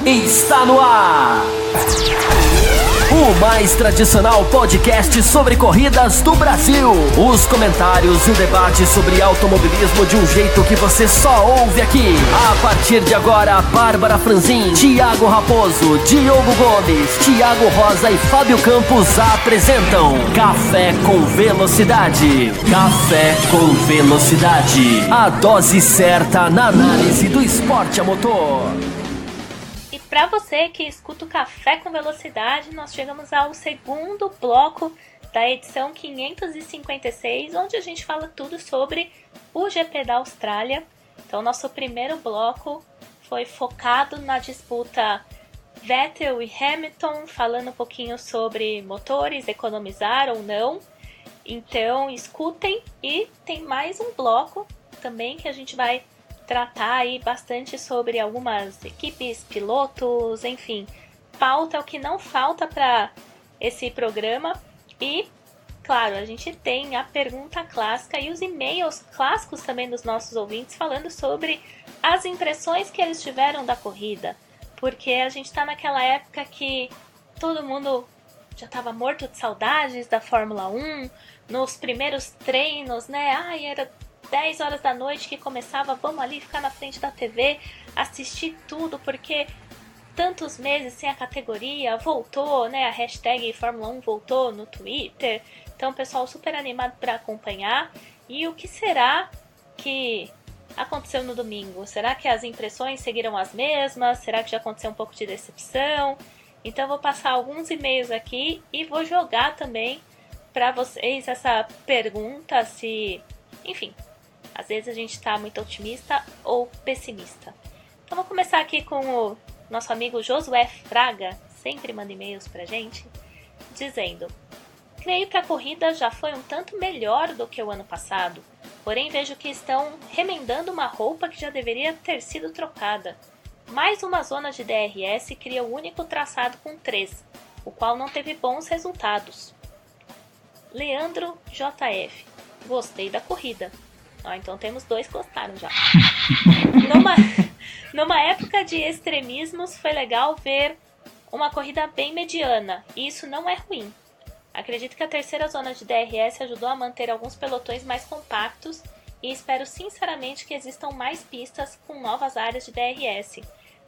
Está no ar! O mais tradicional podcast sobre corridas do Brasil. Os comentários e o debate sobre automobilismo de um jeito que você só ouve aqui. A partir de agora, Bárbara Franzin, Thiago Raposo, Diogo Gomes, Thiago Rosa e Fábio Campos apresentam Café com Velocidade. Café com Velocidade. A dose certa na análise do esporte a motor. Para você que escuta o Café com Velocidade, nós chegamos ao segundo bloco da edição 556, onde a gente fala tudo sobre o GP da Austrália. Então, nosso primeiro bloco foi focado na disputa Vettel e Hamilton, falando um pouquinho sobre motores, economizar ou não. Então, escutem, e tem mais um bloco também que a gente vai tratar aí bastante sobre algumas equipes, pilotos, enfim. Pauta é o que não falta para esse programa. E, claro, a gente tem a pergunta clássica e os e-mails clássicos também dos nossos ouvintes falando sobre as impressões que eles tiveram da corrida. Porque a gente está naquela época que todo mundo já estava morto de saudades da Fórmula 1, nos primeiros treinos, né? Ai, era 10 horas da noite que começava, vamos ali ficar na frente da TV, assistir tudo, porque tantos meses sem a categoria, voltou, né? A hashtag Fórmula 1 voltou no Twitter, então o pessoal super animado para acompanhar. E o que será que aconteceu no domingo? Será que as impressões seguiram as mesmas? Será que já aconteceu um pouco de decepção? Então eu vou passar alguns e-mails aqui e vou jogar também para vocês essa pergunta, se, enfim, às vezes a gente está muito otimista ou pessimista. Então vou começar aqui com o nosso amigo Josué Fraga, sempre manda e-mails pra gente, dizendo: creio que a corrida já foi um tanto melhor do que o ano passado, porém vejo que estão remendando uma roupa que já deveria ter sido trocada. Mais uma zona de DRS cria o único traçado com 3, o qual não teve bons resultados. Leandro JF: gostei da corrida. Então temos 2 que gostaram já. Numa época de extremismos, foi legal ver uma corrida bem mediana, e isso não é ruim. Acredito que a terceira zona de DRS ajudou a manter alguns pelotões mais compactos, e espero sinceramente que existam mais pistas com novas áreas de DRS.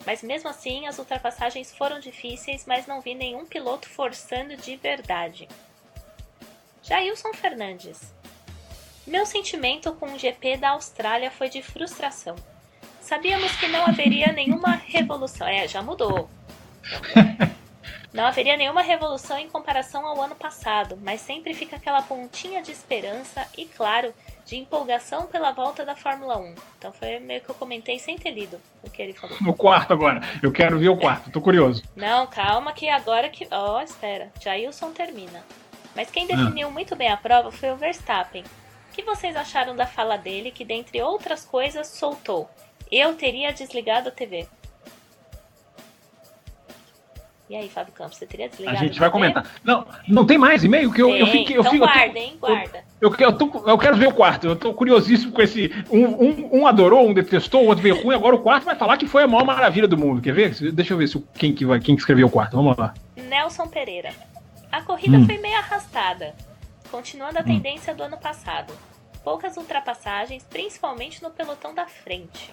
Mas mesmo assim, as ultrapassagens foram difíceis, mas não vi nenhum piloto forçando de verdade. Jailson Fernandes: meu sentimento com o GP da Austrália foi de frustração. Sabíamos que não haveria nenhuma revolução. Já mudou. Não haveria nenhuma revolução em comparação ao ano passado, mas sempre fica aquela pontinha de esperança e, claro, de empolgação pela volta da Fórmula 1. Então foi meio que eu comentei sem ter lido o que ele falou. O quarto agora. Eu quero ver o quarto. Tô curioso. Não, calma que agora que... espera. Jailson termina. Mas quem definiu muito bem a prova foi o Verstappen. O que vocês acharam da fala dele, que dentre outras coisas soltou: eu teria desligado a TV? E aí, Fábio Campos, você teria desligado a TV? A gente vai comentar. Não tem mais e-mail? Guarda. Eu quero ver o quarto. Eu tô curiosíssimo com esse... Um adorou, um detestou, o outro veio ruim. Agora o quarto vai falar que foi a maior maravilha do mundo. Quer ver? Deixa eu ver quem que escreveu o quarto. Vamos lá. Nelson Pereira: a corrida foi meio arrastada, continuando a tendência do ano passado. Poucas ultrapassagens, principalmente no pelotão da frente.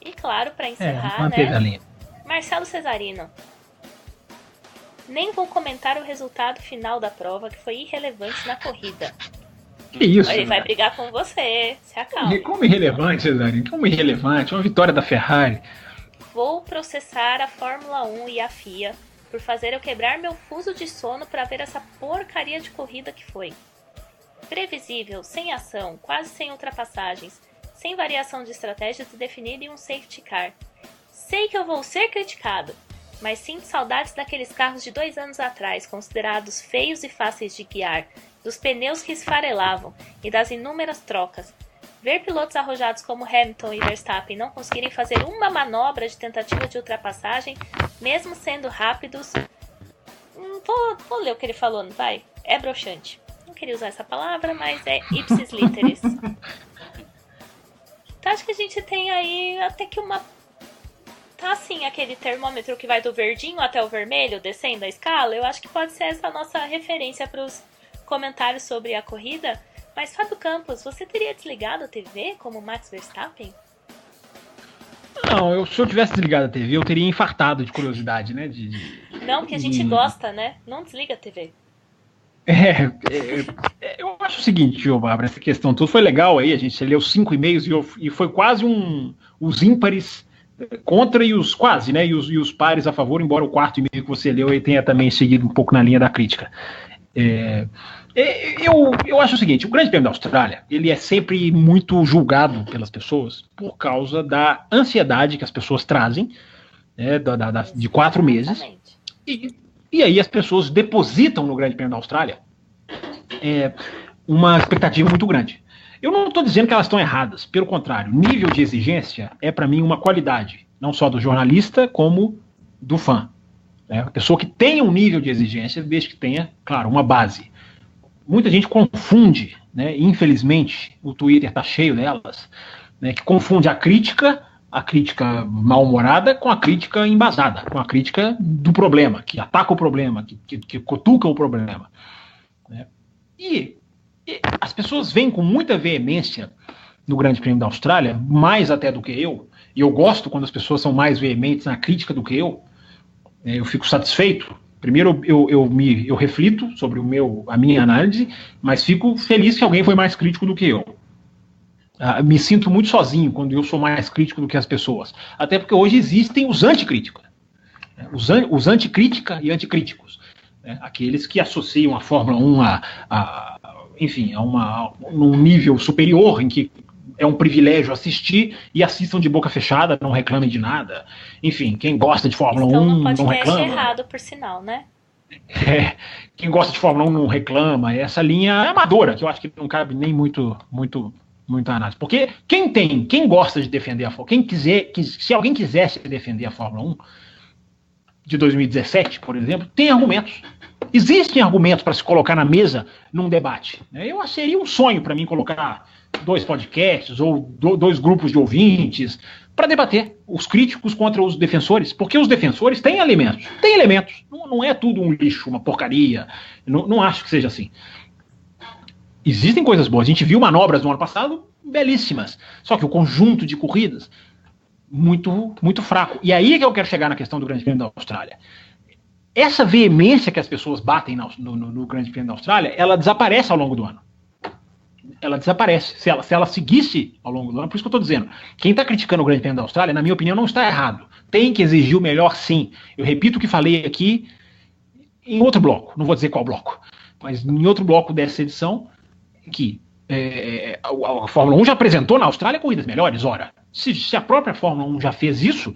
E claro, para encerrar, né? Marcelo Cesarino: nem vou comentar o resultado final da prova, que foi irrelevante na corrida. Que isso? Ele vai brigar com você, se acalma. Como irrelevante, Cesarino? Como irrelevante? Uma vitória da Ferrari. Vou processar a Fórmula 1 e a FIA por fazer eu quebrar meu fuso de sono para ver essa porcaria de corrida que foi. Previsível, sem ação, quase sem ultrapassagens, sem variação de estratégias e definida em um safety car. Sei que eu vou ser criticado, mas sinto saudades daqueles carros de 2 anos atrás, considerados feios e fáceis de guiar, dos pneus que esfarelavam e das inúmeras trocas. Ver pilotos arrojados como Hamilton e Verstappen não conseguirem fazer uma manobra de tentativa de ultrapassagem, mesmo sendo rápidos... Vou ler o que ele falou, não vai? É broxante. Não queria usar essa palavra, mas é ipsis literis. Então acho que a gente tem aí até que uma tá assim aquele termômetro que vai do verdinho até o vermelho, descendo a escala. Eu acho que pode ser essa a nossa referência para os comentários sobre a corrida. Mas, Fábio Campos, você teria desligado a TV como Max Verstappen? Não, se eu tivesse desligado a TV, eu teria infartado de curiosidade, né? Não, porque a gente gosta, né? Não desliga a TV. Eu acho o seguinte, Bárbara, essa questão toda foi legal aí, a gente leu 5 e-mails e foi quase os ímpares contra e os quase, né? E os pares a favor, embora o quarto e-mail que você leu aí tenha também seguido um pouco na linha da crítica. Eu acho o seguinte, o Grande Prêmio da Austrália, ele é sempre muito julgado pelas pessoas por causa da ansiedade que as pessoas trazem, né, de 4 meses. E aí as pessoas depositam no Grande Prêmio da Austrália uma expectativa muito grande. Eu não estou dizendo que elas estão erradas, pelo contrário, nível de exigência é para mim uma qualidade, não só do jornalista, como do fã. A pessoa que tenha um nível de exigência, desde que tenha, claro, uma base. Muita gente confunde, né, infelizmente, o Twitter está cheio delas, né, que confunde a crítica mal-humorada com a crítica embasada, com a crítica do problema, que ataca o problema, que cutuca o problema. Né? E as pessoas vêm com muita veemência no Grande Prêmio da Austrália, mais até do que eu, e eu gosto quando as pessoas são mais veementes na crítica do que eu fico satisfeito. Primeiro eu reflito sobre a minha análise, mas fico feliz que alguém foi mais crítico do que eu. Me sinto muito sozinho quando eu sou mais crítico do que as pessoas. Até porque hoje existem os anticríticos. Os anticrítica e anticríticos. Aqueles que associam a Fórmula 1 num nível superior, em que é um privilégio assistir e assistam de boca fechada, não reclamem de nada. Enfim, quem gosta de Fórmula 1 não reclama. Errado, por sinal, né? Quem gosta de Fórmula 1 não reclama. Essa linha é amadora, que eu acho que não cabe nem muita análise. Porque quem gosta de defender a Fórmula 1, se alguém quisesse defender a Fórmula 1 de 2017, por exemplo, tem argumentos. Existem argumentos para se colocar na mesa num debate. Seria um sonho para mim colocar 2 podcasts ou 2 grupos de ouvintes para debater os críticos contra os defensores, porque os defensores têm elementos. Não é tudo um lixo, uma porcaria. Não acho que seja assim. Existem coisas boas. A gente viu manobras no ano passado belíssimas. Só que o conjunto de corridas, muito, muito fraco. E aí é que eu quero chegar na questão do Grande Prêmio da Austrália. Essa veemência que as pessoas batem no Grande Prêmio da Austrália, ela desaparece ao longo do ano. Ela desaparece. Se ela seguisse ao longo do ano, por isso que eu estou dizendo, quem está criticando o Grande Prêmio da Austrália, na minha opinião, não está errado. Tem que exigir o melhor, sim. Eu repito o que falei aqui em outro bloco, não vou dizer qual bloco, mas em outro bloco dessa edição, que a Fórmula 1 já apresentou na Austrália corridas melhores. Ora, se a própria Fórmula 1 já fez isso,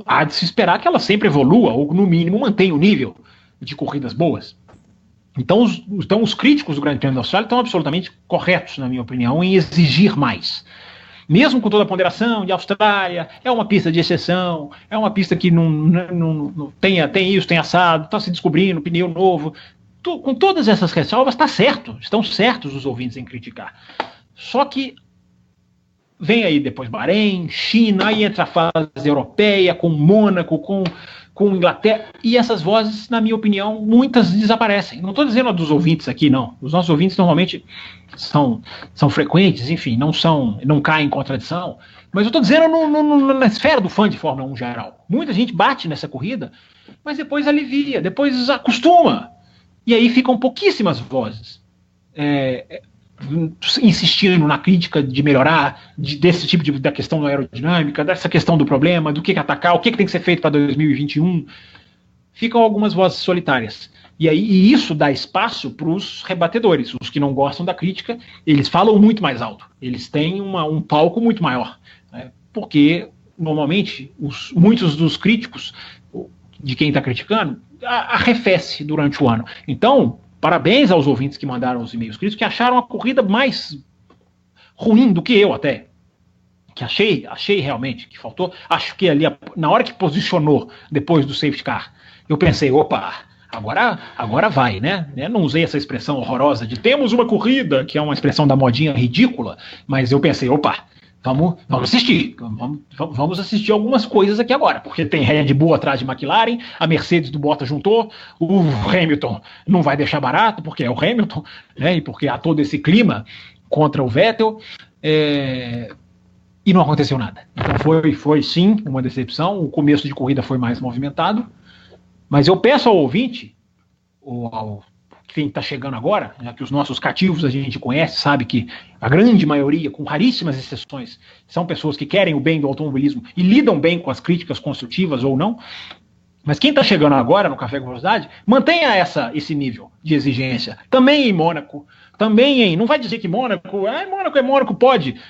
há de se esperar que ela sempre evolua, ou no mínimo mantenha o nível de corridas boas. Então os críticos do Grande Prêmio da Austrália estão absolutamente corretos, na minha opinião, em exigir mais. Mesmo com toda a ponderação de Austrália, é uma pista de exceção, é uma pista que não tem isso, tem assado, está se descobrindo, pneu novo. Com todas essas ressalvas, está certo, estão certos os ouvintes em criticar. Só que vem aí depois Bahrein, China, aí entra a fase europeia, com Mônaco, com Inglaterra, e essas vozes, na minha opinião, muitas desaparecem. Não estou dizendo a dos ouvintes aqui, não. Os nossos ouvintes normalmente são frequentes, enfim, não caem em contradição, mas eu estou dizendo na esfera do fã de Fórmula 1 geral. Muita gente bate nessa corrida, mas depois alivia, depois acostuma. E aí ficam pouquíssimas vozes insistindo na crítica de melhorar, desse tipo da questão da aerodinâmica, dessa questão do problema, do que atacar, o que tem que ser feito para 2021. Ficam algumas vozes solitárias. E isso dá espaço para os rebatedores, os que não gostam da crítica, eles falam muito mais alto, eles têm um palco muito maior, né? Porque, normalmente, muitos dos críticos, de quem está criticando, arrefece durante o ano. Então, parabéns aos ouvintes que mandaram os e-mails críticos, que acharam a corrida mais ruim do que eu até. Que achei realmente que faltou. Acho que ali, na hora que posicionou depois do safety car, eu pensei, opa, agora vai, né? Não usei essa expressão horrorosa de temos uma corrida, que é uma expressão da modinha ridícula, mas eu pensei, opa, Vamos assistir. Vamos assistir algumas coisas aqui agora, porque tem Red Bull atrás de McLaren, a Mercedes do Bottas juntou, o Hamilton não vai deixar barato, porque é o Hamilton, né? E porque há todo esse clima contra o Vettel, e não aconteceu nada. Então foi sim uma decepção. O começo de corrida foi mais movimentado, mas eu peço ao ouvinte, quem está chegando agora, já que os nossos cativos a gente conhece, sabe que a grande maioria, com raríssimas exceções, são pessoas que querem o bem do automobilismo e lidam bem com as críticas construtivas ou não. Mas quem está chegando agora no Café com Velocidade, mantenha esse nível de exigência. Também em Mônaco, não vai dizer que Mônaco é Mônaco, pode.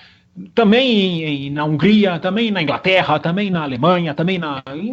Também na Hungria, também na Inglaterra, também na Alemanha,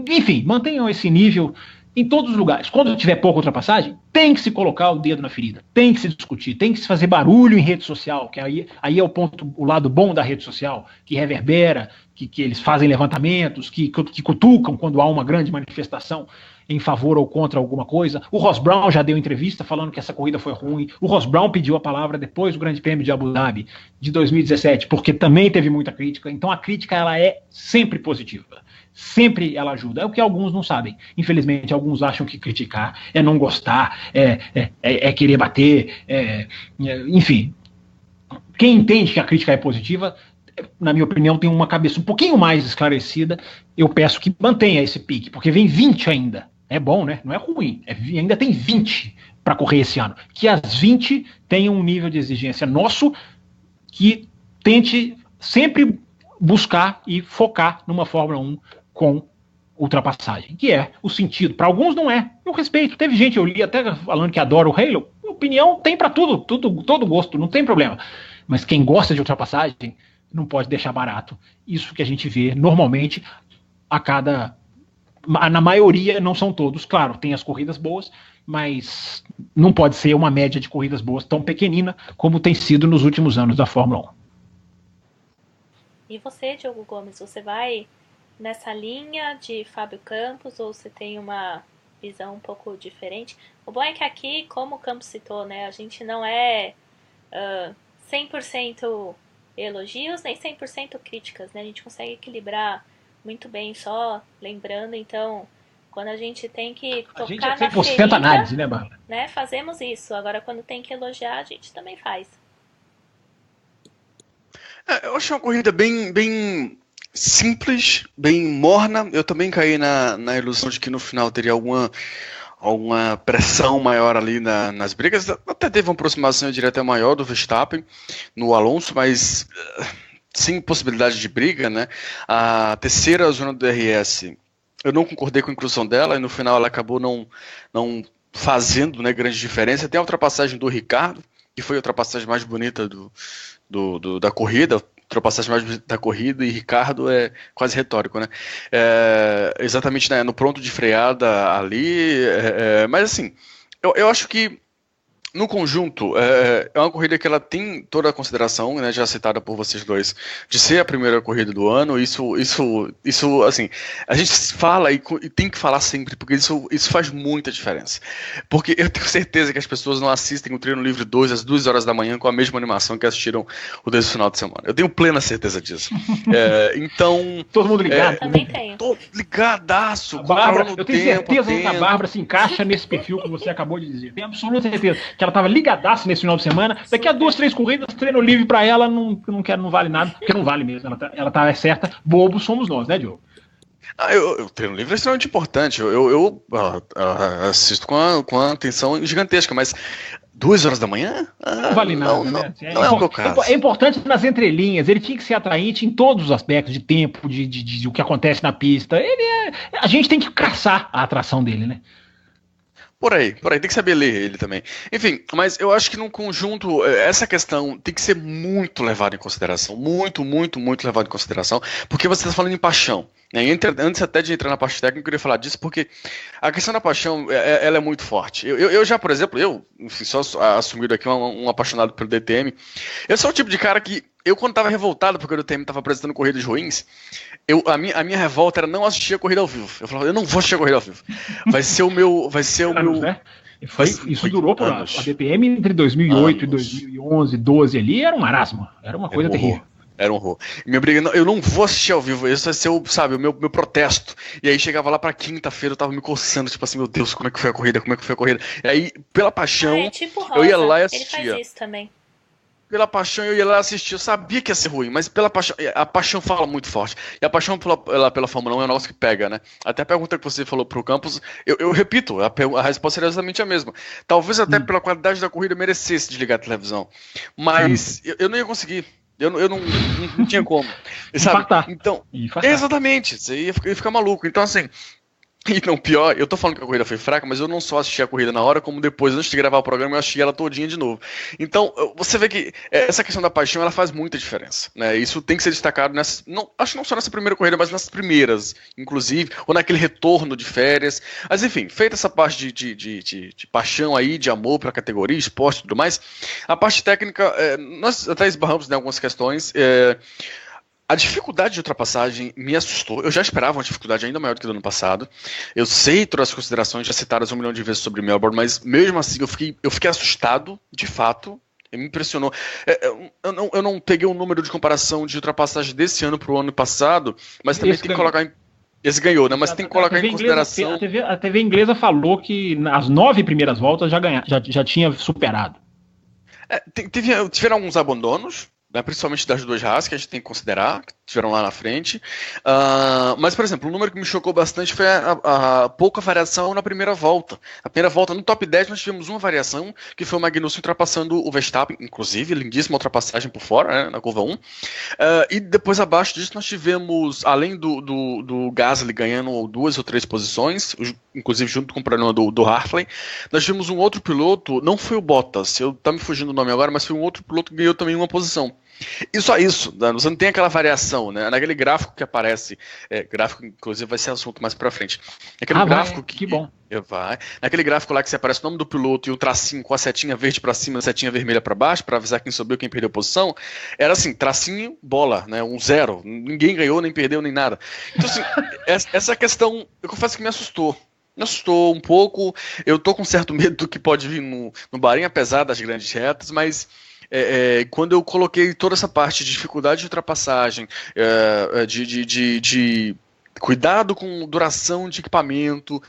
enfim, mantenham esse nível em todos os lugares. Quando tiver pouca ultrapassagem, tem que se colocar o dedo na ferida, tem que se discutir, tem que se fazer barulho em rede social, que aí é o lado bom da rede social, que reverbera, que eles fazem levantamentos, que cutucam quando há uma grande manifestação em favor ou contra alguma coisa. O Ross Brown já deu entrevista falando que essa corrida foi ruim. O Ross Brown pediu a palavra depois do Grande Prêmio de Abu Dhabi de 2017, porque também teve muita crítica. Então a crítica ela é sempre positiva. Sempre ela ajuda. É o que alguns não sabem. Infelizmente, alguns acham que criticar é não gostar, é querer bater, enfim. Quem entende que a crítica é positiva, na minha opinião, tem uma cabeça um pouquinho mais esclarecida. Eu peço que mantenha esse pique, porque vem 20 ainda. É bom, né? Não é ruim. Ainda tem 20 para correr esse ano. Que as 20 tenham um nível de exigência nosso que tente sempre buscar e focar numa Fórmula 1 com ultrapassagem, que é o sentido. Para alguns não é. Eu respeito. Teve gente, eu li até falando que adora o Halo. Opinião tem para todo gosto, não tem problema. Mas quem gosta de ultrapassagem não pode deixar barato. Isso que a gente vê normalmente na maioria, não são todos, claro, tem as corridas boas, mas não pode ser uma média de corridas boas tão pequenina como tem sido nos últimos anos da Fórmula 1. E você, Diogo Gomes, você vai nessa linha de Fábio Campos ou você tem uma visão um pouco diferente? O bom é que aqui, como o Campos citou, né, a gente não é 100% elogios nem 100% críticas, né? A gente consegue equilibrar muito bem, só lembrando, então, quando a gente tem que tocar a gente é 100% na ferida, análise, né, Bárbara? Né, fazemos isso. Agora, quando tem que elogiar, a gente também faz. Eu achei uma corrida bem simples, bem morna. Eu também caí na ilusão de que no final teria alguma pressão maior ali nas brigas. Até teve uma aproximação, eu diria, até maior do Verstappen no Alonso, mas sem possibilidade de briga, né? A terceira zona do DRS, eu não concordei com a inclusão dela, e no final ela acabou não fazendo, né, grande diferença. Tem a ultrapassagem do Ricardo, que foi a ultrapassagem mais bonita da corrida, ultrapassagem mais bonita da corrida, e Ricardo é quase retórico, né? Exatamente, né, no pronto de freada ali, mas assim, eu acho que no conjunto, é uma corrida que ela tem toda a consideração, né, já citada por vocês dois, de ser a primeira corrida do ano. Isso assim, a gente fala e tem que falar sempre, porque isso faz muita diferença. Porque eu tenho certeza que as pessoas não assistem o Treino Livre 2 às 2 horas da manhã com a mesma animação que assistiram o desse final de semana. Eu tenho plena certeza disso. Então... Todo mundo ligado. Também tenho. Tô ligadaço. Bárbara, eu tenho certeza que a Bárbara se encaixa nesse perfil que você acabou de dizer. Tenho absoluta certeza que ela estava ligadaça nesse final de semana. Daqui a 2, 3 corridas, treino livre para ela não vale nada, porque não vale mesmo. Ela tá certa. Bobos somos nós, né, Diogo? O treino livre é extremamente importante. Eu assisto com a atenção gigantesca, mas 2 horas da manhã? Não vale nada, né? Não é o meu caso. É importante nas entrelinhas, ele tinha que ser atraente em todos os aspectos, de tempo, de o que acontece na pista. A gente tem que caçar a atração dele, né? Por aí, tem que saber ler ele também. Enfim, mas eu acho que num conjunto, essa questão tem que ser muito levada em consideração. Muito, muito, muito levada em consideração, porque você está falando em paixão. Né? Antes até de entrar na parte técnica, eu queria falar disso, porque a questão da paixão, ela é muito forte. Eu já, por exemplo, enfim, só assumido aqui um apaixonado pelo DTM, eu sou o tipo de cara que, quando estava revoltado porque o DTM estava apresentando corridas ruins, a minha revolta era não assistir a corrida ao vivo. Eu falava, eu não vou assistir a corrida ao vivo. Vai ser o meu... Né? Isso durou por anos. A DTM entre 2008 e 2011, 12 ali, era um marasmo. Era uma coisa terrível. Era um horror. E minha briga, eu não vou assistir ao vivo, esse vai ser o meu protesto. E aí chegava lá pra quinta-feira, eu tava me coçando, tipo assim, meu Deus, como é que foi a corrida? E aí, pela paixão, tipo Rosa, eu ia lá e assistia. Ele faz isso também. Pela paixão, eu ia lá assistir, eu sabia que ia ser ruim, mas pela paixão, a paixão fala muito forte. E a paixão pela Fórmula 1 é um negócio que pega, né? Até a pergunta que você falou pro Campos, eu repito, a resposta seria exatamente a mesma. Talvez até pela qualidade da corrida merecesse desligar a televisão, mas eu não ia conseguir. Eu não tinha como. Sabe? Então, exatamente, você ia ficar maluco. Então, assim, e não, pior, eu tô falando que a corrida foi fraca, mas eu não só assisti a corrida na hora, como depois, antes de gravar o programa, eu assisti ela todinha de novo. Então, você vê que essa questão da paixão, ela faz muita diferença, né? Isso tem que ser destacado acho que não só nessa primeira corrida, mas nas primeiras, inclusive, ou naquele retorno de férias. Mas, enfim, feita essa parte de paixão aí, de amor pra categoria, esporte e tudo mais, a parte técnica, nós até esbarramos em algumas questões. A dificuldade de ultrapassagem me assustou. Eu já esperava uma dificuldade ainda maior do que do ano passado. Eu sei todas as considerações já citadas 1 milhão de vezes sobre Melbourne, mas mesmo assim eu fiquei assustado, de fato. Me impressionou. Eu não peguei um número de comparação de ultrapassagem desse ano para o ano passado, mas também tem que colocar esse ganhou, né? Mas tem que colocar em consideração. A TV inglesa falou que nas 9 primeiras voltas já tinha superado. Tiveram alguns abandonos, né, principalmente das duas Haas, que a gente tem que considerar, que tiveram lá na frente. Mas, por exemplo, um número que me chocou bastante foi a pouca variação na primeira volta. Na primeira volta, no top 10, nós tivemos uma variação, que foi o Magnussen ultrapassando o Verstappen, inclusive, lindíssima ultrapassagem por fora, né, na curva 1. E depois, abaixo disso, nós tivemos, além do Gasly ganhando 2 ou 3 posições, inclusive junto com o problema do Hartley, nós tivemos um outro piloto, não foi o Bottas, tá me fugindo o nome agora, mas foi um outro piloto que ganhou também uma posição. E só isso, você não tem aquela variação, né? Naquele gráfico que aparece, gráfico inclusive vai ser assunto mais pra frente. Aquele gráfico que bom. Naquele gráfico lá que se aparece o nome do piloto e o tracinho com a setinha verde pra cima e a setinha vermelha pra baixo, pra avisar quem subiu, quem perdeu posição, era assim, tracinho, bola, né? 0. Ninguém ganhou, nem perdeu, nem nada. Então assim, essa questão, eu confesso que me assustou. Me assustou um pouco, eu tô com certo medo do que pode vir no Bahrein, apesar das grandes retas, mas quando eu coloquei toda essa parte de dificuldade de ultrapassagem, de cuidado com duração de equipamento,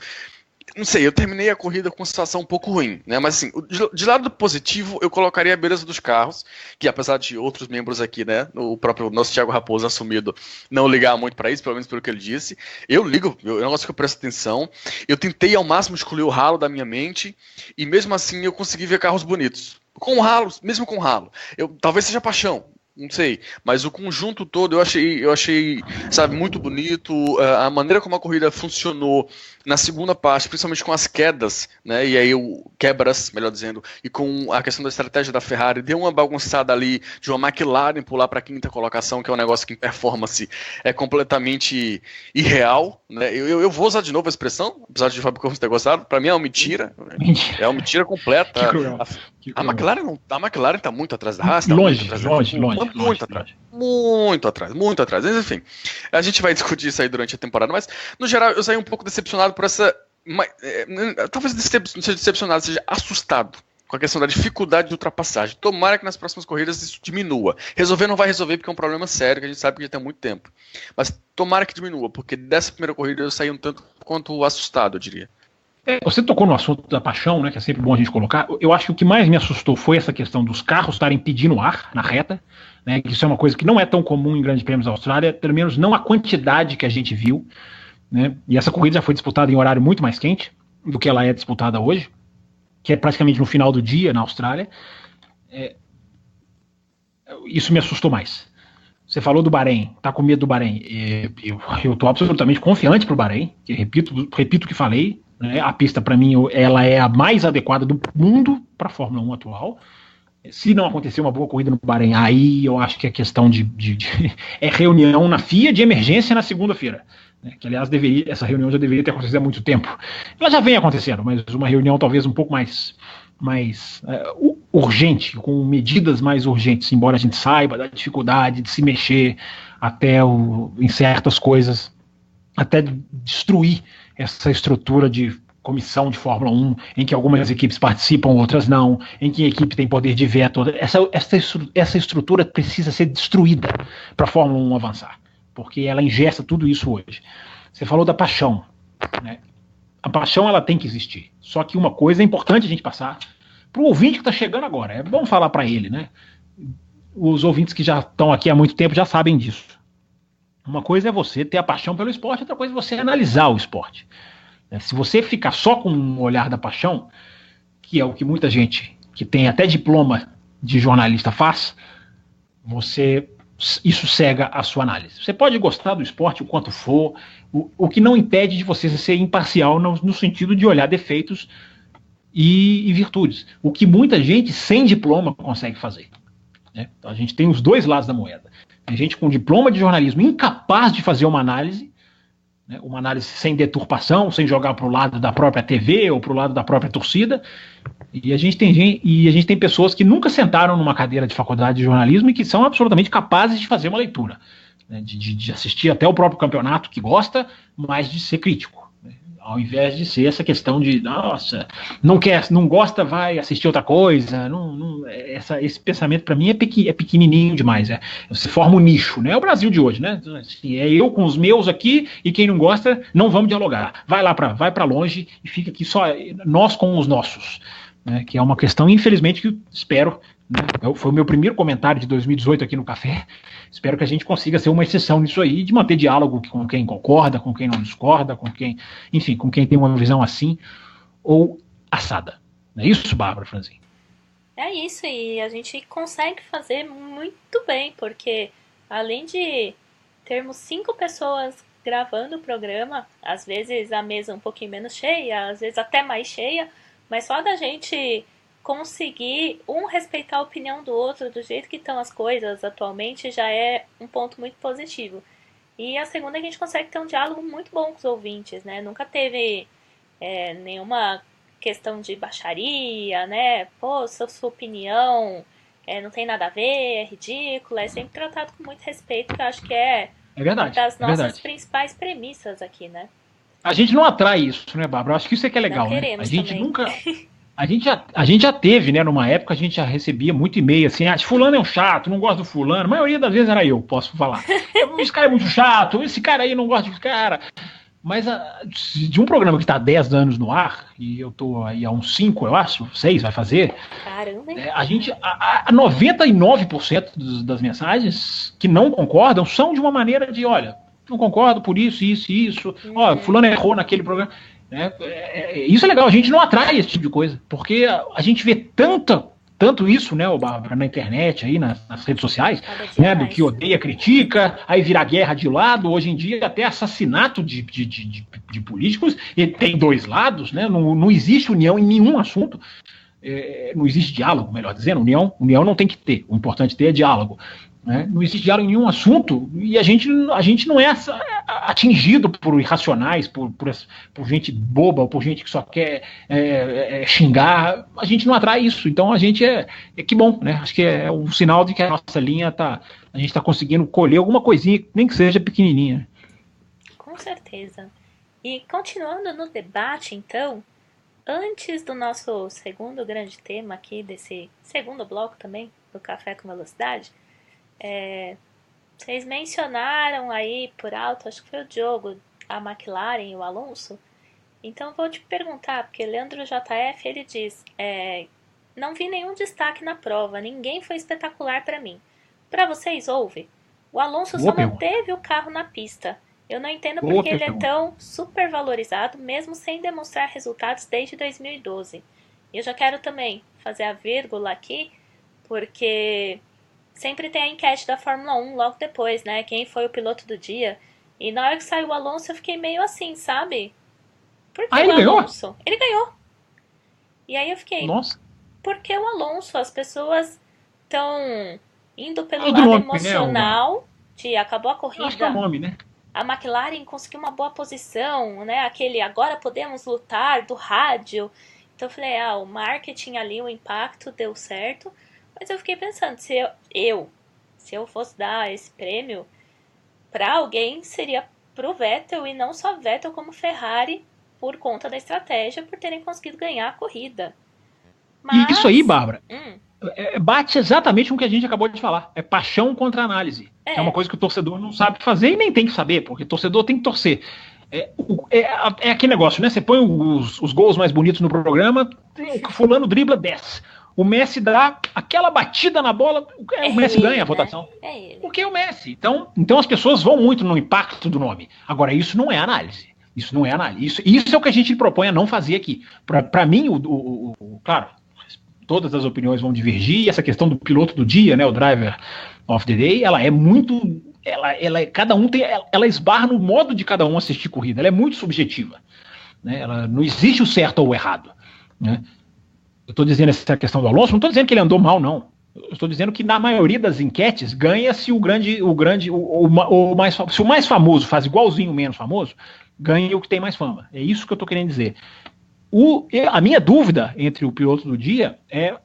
não sei, eu terminei a corrida com uma situação um pouco ruim, né? Mas assim, de lado positivo, eu colocaria a beleza dos carros, que apesar de outros membros aqui, né, o próprio nosso Thiago Raposo assumido, não ligar muito para isso, pelo menos pelo que ele disse, eu ligo, é um negócio que eu presto atenção, eu tentei ao máximo excluir o ralo da minha mente, e mesmo assim eu consegui ver carros bonitos. Com ralo, mesmo com ralo. Talvez seja paixão, não sei. Mas o conjunto todo eu achei, sabe, muito bonito. A maneira como a corrida funcionou na segunda parte, principalmente com as quedas, né? E aí quebras, melhor dizendo, e com a questão da estratégia da Ferrari, deu uma bagunçada ali de uma McLaren pular para a 5ª colocação, que é um negócio que em performance é completamente irreal, né? Eu vou usar de novo a expressão, apesar de Fábio Campos ter gostado, para mim é uma mentira. É uma mentira completa. A McLaren tá muito atrás da Haas, longe. Muito atrás. Mas enfim, a gente vai discutir isso aí durante a temporada, mas no geral eu saí um pouco decepcionado por essa, talvez não seja decepcionado, seja assustado com a questão da dificuldade de ultrapassagem. Tomara que nas próximas corridas isso diminua. Resolver não vai resolver porque é um problema sério que a gente sabe que já tem muito tempo, mas tomara que diminua, porque dessa primeira corrida eu saí um tanto quanto assustado, eu diria. Você tocou no assunto da paixão, né, que é sempre bom a gente colocar. Eu acho que o que mais me assustou foi essa questão dos carros estarem pedindo ar na reta, né, que isso é uma coisa que não é tão comum em grandes prêmios da Austrália, pelo menos não a quantidade que a gente viu, né, e essa corrida já foi disputada em horário muito mais quente do que ela é disputada hoje, que é praticamente no final do dia na Austrália. Isso me assustou mais. Você falou do Bahrein, tá com medo do Bahrein. Eu estou absolutamente confiante para o Bahrein, que repito o que falei, né, a pista para mim ela é a mais adequada do mundo para a Fórmula 1 atual. Se não acontecer uma boa corrida no Bahrein, aí eu acho que é questão é reunião na FIA de emergência na segunda-feira, né, que aliás essa reunião já deveria ter acontecido há muito tempo. Ela já vem acontecendo, mas uma reunião talvez um pouco mais urgente, com medidas mais urgentes, embora a gente saiba da dificuldade de se mexer até em certas coisas, até destruir essa estrutura de comissão de Fórmula 1, em que algumas equipes participam, outras não, em que a equipe tem poder de veto. Essa estrutura precisa ser destruída para a Fórmula 1 avançar, porque ela ingesta tudo isso hoje. Você falou da paixão, né? A paixão ela tem que existir. Só que uma coisa é importante a gente passar para o ouvinte que está chegando agora. É bom falar para ele, né? Os ouvintes que já estão aqui há muito tempo já sabem disso. Uma coisa é você ter a paixão pelo esporte, outra coisa é você analisar o esporte. Se você ficar só com um olhar da paixão, que é o que muita gente que tem até diploma de jornalista faz, isso cega a sua análise. Você pode gostar do esporte o quanto for, o que não impede de você ser imparcial no sentido de olhar defeitos e virtudes. O que muita gente sem diploma consegue fazer. Né? Então, a gente tem os dois lados da moeda. Tem gente com diploma de jornalismo incapaz de fazer uma análise sem deturpação, sem jogar para o lado da própria TV ou para o lado da própria torcida. E a gente tem pessoas que nunca sentaram numa cadeira de faculdade de jornalismo e que são absolutamente capazes de fazer uma leitura, né, de assistir até o próprio campeonato que gosta, mas de ser crítico. Ao invés de ser essa questão de, nossa, não gosta, vai assistir outra coisa. Esse pensamento, para mim, é pequenininho demais. Você forma um nicho, né? É o Brasil de hoje, né? Assim, é eu com os meus aqui e quem não gosta, não vamos dialogar. Vai para longe e fica aqui só nós com os nossos. Né? Que é uma questão, infelizmente, que eu espero. Né? Foi o meu primeiro comentário de 2018 aqui no Café. Espero que a gente consiga ser uma exceção nisso aí, de manter diálogo com quem concorda, com quem não discorda, com quem tem uma visão assim ou assada. Não é isso, Bárbara Franzin? É isso, e a gente consegue fazer muito bem, porque além de termos 5 pessoas gravando o programa, às vezes a mesa um pouquinho menos cheia, às vezes até mais cheia, mas só da gente conseguir respeitar a opinião do outro do jeito que estão as coisas atualmente já é um ponto muito positivo. E a segunda é que a gente consegue ter um diálogo muito bom com os ouvintes, né? Nunca teve nenhuma questão de baixaria, né? Pô, sua opinião não tem nada a ver, é ridícula, é sempre tratado com muito respeito, que eu acho que é verdade, uma das nossas principais premissas aqui, né? A gente não atrai isso, né, Bárbara? Eu acho que isso é que é legal, né? A gente também. Nunca... A gente já teve, né, numa época a gente já recebia muito e-mail assim, esse fulano é um chato, não gosto do fulano, a maioria das vezes era eu, posso falar. Esse cara é muito chato, esse cara aí não gosta desse cara. Mas de um programa que está há 10 anos no ar, e eu tô aí há uns 5, eu acho, 6 vai fazer. Caramba, hein? A 99% das mensagens que não concordam são de uma maneira de, olha, não concordo por isso, isso e isso, ó, fulano errou naquele programa. Isso é legal, a gente não atrai esse tipo de coisa, porque a gente vê tanto isso, né, Bárbara, na internet, aí, nas redes sociais, né, do que odeia, critica, aí vira guerra de lado, hoje em dia até assassinato de políticos, e tem dois lados, né, não existe união em nenhum assunto, não existe diálogo, melhor dizendo, união não tem que ter, o importante é diálogo. Né? Não existe diálogo em nenhum assunto e a gente não é atingido por irracionais, por gente boba, ou por gente que só quer xingar. A gente não atrai isso. Então a gente que bom, né? Acho que é um sinal de que a nossa linha a gente está conseguindo colher alguma coisinha, nem que seja pequenininha. Com certeza. E continuando no debate, então, antes do nosso segundo grande tema aqui, desse segundo bloco também, do Café com Velocidade, vocês mencionaram aí por alto, acho que foi o Diogo, a McLaren e o Alonso. Então vou te perguntar, porque Leandro JF ele diz: não vi nenhum destaque na prova, ninguém foi espetacular para mim. Para vocês houve? O Alonso só manteve o carro na pista. Eu não entendo porque ele é tão super valorizado, mesmo sem demonstrar resultados desde 2012. E eu já quero também fazer a vírgula aqui, porque sempre tem a enquete da Fórmula 1 logo depois, né? Quem foi o piloto do dia. E na hora que saiu o Alonso, eu fiquei meio assim, sabe? Por que ele Alonso? Ganhou? Ele ganhou. E aí eu fiquei, nossa, por que o Alonso? As pessoas estão indo pelo lado emocional, de acabou a corrida. Acho que é o nome, né? A McLaren conseguiu uma boa posição, né? Aquele agora podemos lutar do rádio. Então eu falei, o marketing ali, o impacto deu certo. Mas eu fiquei pensando, se eu fosse dar esse prêmio para alguém, seria pro Vettel, e não só Vettel, como Ferrari por conta da estratégia, por terem conseguido ganhar a corrida. E isso aí, Bárbara, bate exatamente com o que a gente acabou de falar. É paixão contra análise. É uma coisa que o torcedor não sabe fazer e nem tem que saber, porque o torcedor tem que torcer. É aquele negócio, né? Você põe os gols mais bonitos no programa, o fulano dribla 10. O Messi dá aquela batida na bola, o Messi ganha a votação. É ele. Porque é o Messi. Então as pessoas vão muito no impacto do nome. Agora, isso não é análise. Isso não é análise. Isso é o que a gente propõe a não fazer aqui. Para mim, claro, todas as opiniões vão divergir. Essa questão do piloto do dia, né, o driver of the day, ela é muito... cada um tem, ela esbarra no modo de cada um assistir corrida. Ela é muito subjetiva, né? Ela não existe o certo ou o errado, né? Eu estou dizendo essa questão do Alonso, não estou dizendo que ele andou mal, não. Eu estou dizendo que na maioria das enquetes ganha se o mais famoso faz igualzinho o menos famoso, ganha o que tem mais fama. É isso que eu estou querendo dizer. A minha dúvida entre o piloto do dia é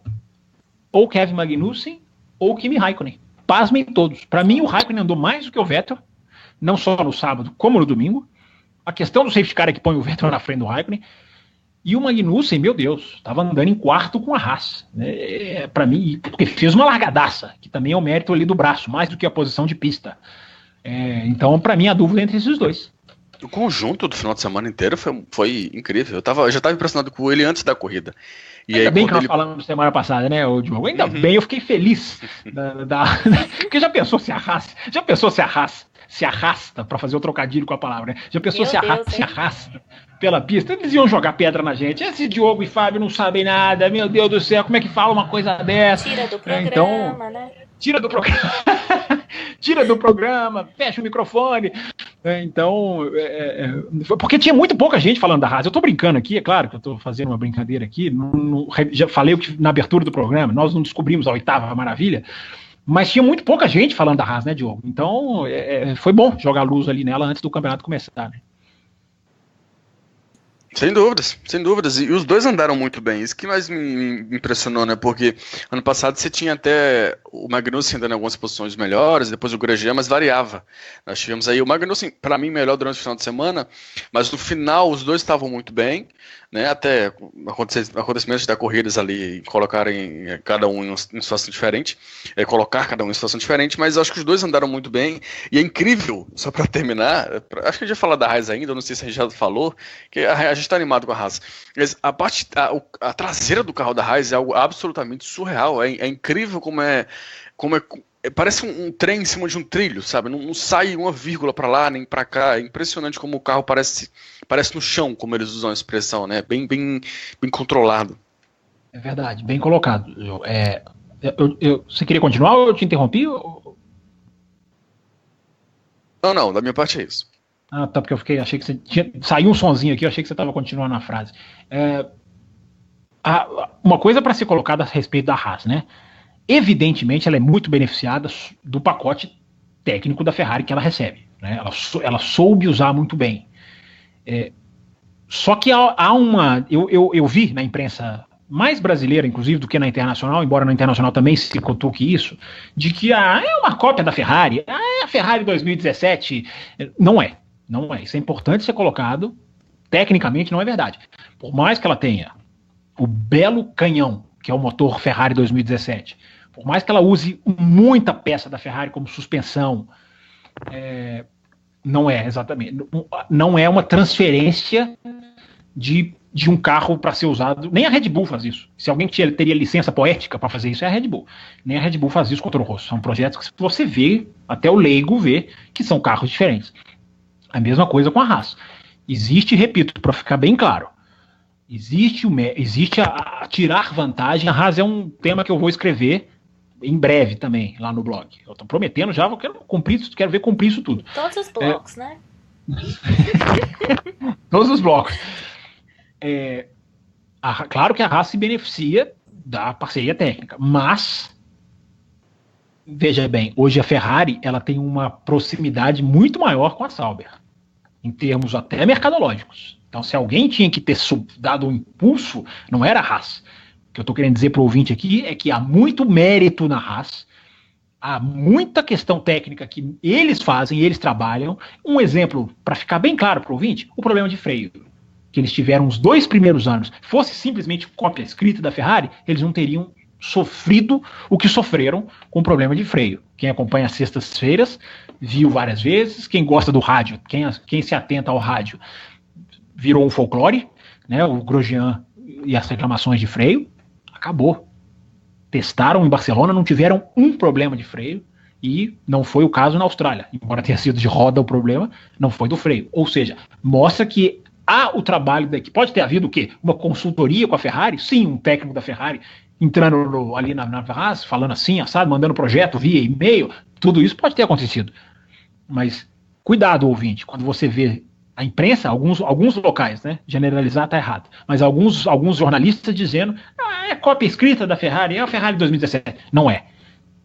ou Kevin Magnussen ou Kimi Raikkonen. Pasmem todos. Para mim, o Raikkonen andou mais do que o Vettel, não só no sábado, como no domingo. A questão do safety car é que põe o Vettel na frente do Raikkonen. E o Magnussen, meu Deus, estava andando em quarto com a Haas. Para mim, porque fez uma largadaça, que também é o mérito ali do braço, mais do que a posição de pista. Então, para mim, a dúvida é entre esses dois. O conjunto do final de semana inteiro foi incrível. Eu já estava impressionado com ele antes da corrida. E ainda aí, bem que nós falamos semana passada, né, Diogo? Ainda bem, eu fiquei feliz. Porque já pensou se a Haas se arrasta, para fazer o trocadilho com a palavra, né? Já pensou se arrasta pela pista? Eles iam jogar pedra na gente. Esse Diogo e Fábio não sabem nada. Meu Deus do céu, como é que fala uma coisa dessa? Tira do programa, né? Tira do programa. Tira do programa, fecha o microfone. Porque tinha muito pouca gente falando da Haas. Eu tô brincando aqui, é claro que eu tô fazendo uma brincadeira aqui. Já falei na abertura do programa, nós não descobrimos a 8ª maravilha, mas tinha muito pouca gente falando da Haas, né, Diogo? Então, foi bom jogar luz ali nela antes do campeonato começar, né? Sem dúvidas, sem dúvidas. E os dois andaram muito bem. Isso que mais me impressionou, né? Porque ano passado você tinha até o Magnussen andando em algumas posições melhores, depois o Grosjean, mas variava. Nós tivemos aí o Magnussen, para mim, melhor durante o final de semana, mas no final os dois estavam muito bem, né? Até acontecimentos da corridas ali, colocarem cada um em situação diferente, colocar cada um em situação diferente, mas acho que os dois andaram muito bem. E é incrível, só para terminar, acho que a gente ia falar da Haas ainda, não sei se a gente já falou, que a gente está animado com a Haas. Mas a traseira do carro da Haas é algo absolutamente surreal. É incrível como parece um trem em cima de um trilho, sabe? Não sai uma vírgula para lá nem para cá. É impressionante como o carro parece no chão, como eles usam a expressão, né? Bem controlado. É verdade, bem colocado. Você queria continuar ou eu te interrompi? Não, da minha parte é isso. Ah, tá, porque achei que você saiu um sonzinho aqui, eu achei que você estava continuando a frase. Uma coisa para ser colocada a respeito da Haas, né? Evidentemente, ela é muito beneficiada do pacote técnico da Ferrari que ela recebe, né? Ela soube usar muito bem. Só que há uma... Eu vi na imprensa mais brasileira, inclusive, do que na internacional, embora na internacional também se cutuque isso, de que é uma cópia da Ferrari, é a Ferrari 2017. Não é. Isso é importante ser colocado. Tecnicamente não é verdade. Por mais que ela tenha o belo canhão, que é o motor Ferrari 2017, por mais que ela use muita peça da Ferrari como suspensão, não é exatamente, não é uma transferência de um carro para ser usado. Nem a Red Bull faz isso. Se alguém teria licença poética para fazer isso, é a Red Bull. Nem a Red Bull faz isso com o Toro Rosso. São projetos que você vê, até o leigo vê, que são carros diferentes. A mesma coisa com a Haas. Existe, repito, para ficar bem claro, existe a tirar vantagem. A Haas é um tema que eu vou escrever em breve também, lá no blog. Eu estou prometendo já, quero ver cumprir isso tudo. Todos os blocos, né? Todos os blocos. Claro que a Haas se beneficia da parceria técnica, mas veja bem, hoje a Ferrari ela tem uma proximidade muito maior com a Sauber, em termos até mercadológicos. Então, se alguém tinha que ter dado um impulso, não era a Haas. O que eu estou querendo dizer para o ouvinte aqui é que há muito mérito na Haas, há muita questão técnica que eles fazem, eles trabalham. Um exemplo, para ficar bem claro para o ouvinte, o problema de freio. que eles tiveram os 2 primeiros anos, fosse simplesmente cópia escrita da Ferrari, eles não teriam sofrido o que sofreram com o problema de freio. Quem acompanha as sextas-feiras viu várias vezes, quem gosta do rádio, quem se atenta ao rádio, virou um folclore, né? O Grosjean e as reclamações de freio, acabou. Testaram em Barcelona, não tiveram um problema de freio, e não foi o caso na Austrália. Embora tenha sido de roda o problema, não foi do freio. Ou seja, mostra que há o trabalho daqui. Pode ter havido o quê? Uma consultoria com a Ferrari? Sim, um técnico da Ferrari entrando ali na Ferrari, falando assim, assado, mandando projeto via e-mail, tudo isso pode ter acontecido. Mas cuidado, ouvinte, quando você vê a imprensa, alguns locais, né, generalizar está errado, mas alguns jornalistas dizendo, é cópia escrita da Ferrari, é a Ferrari 2017. Não é.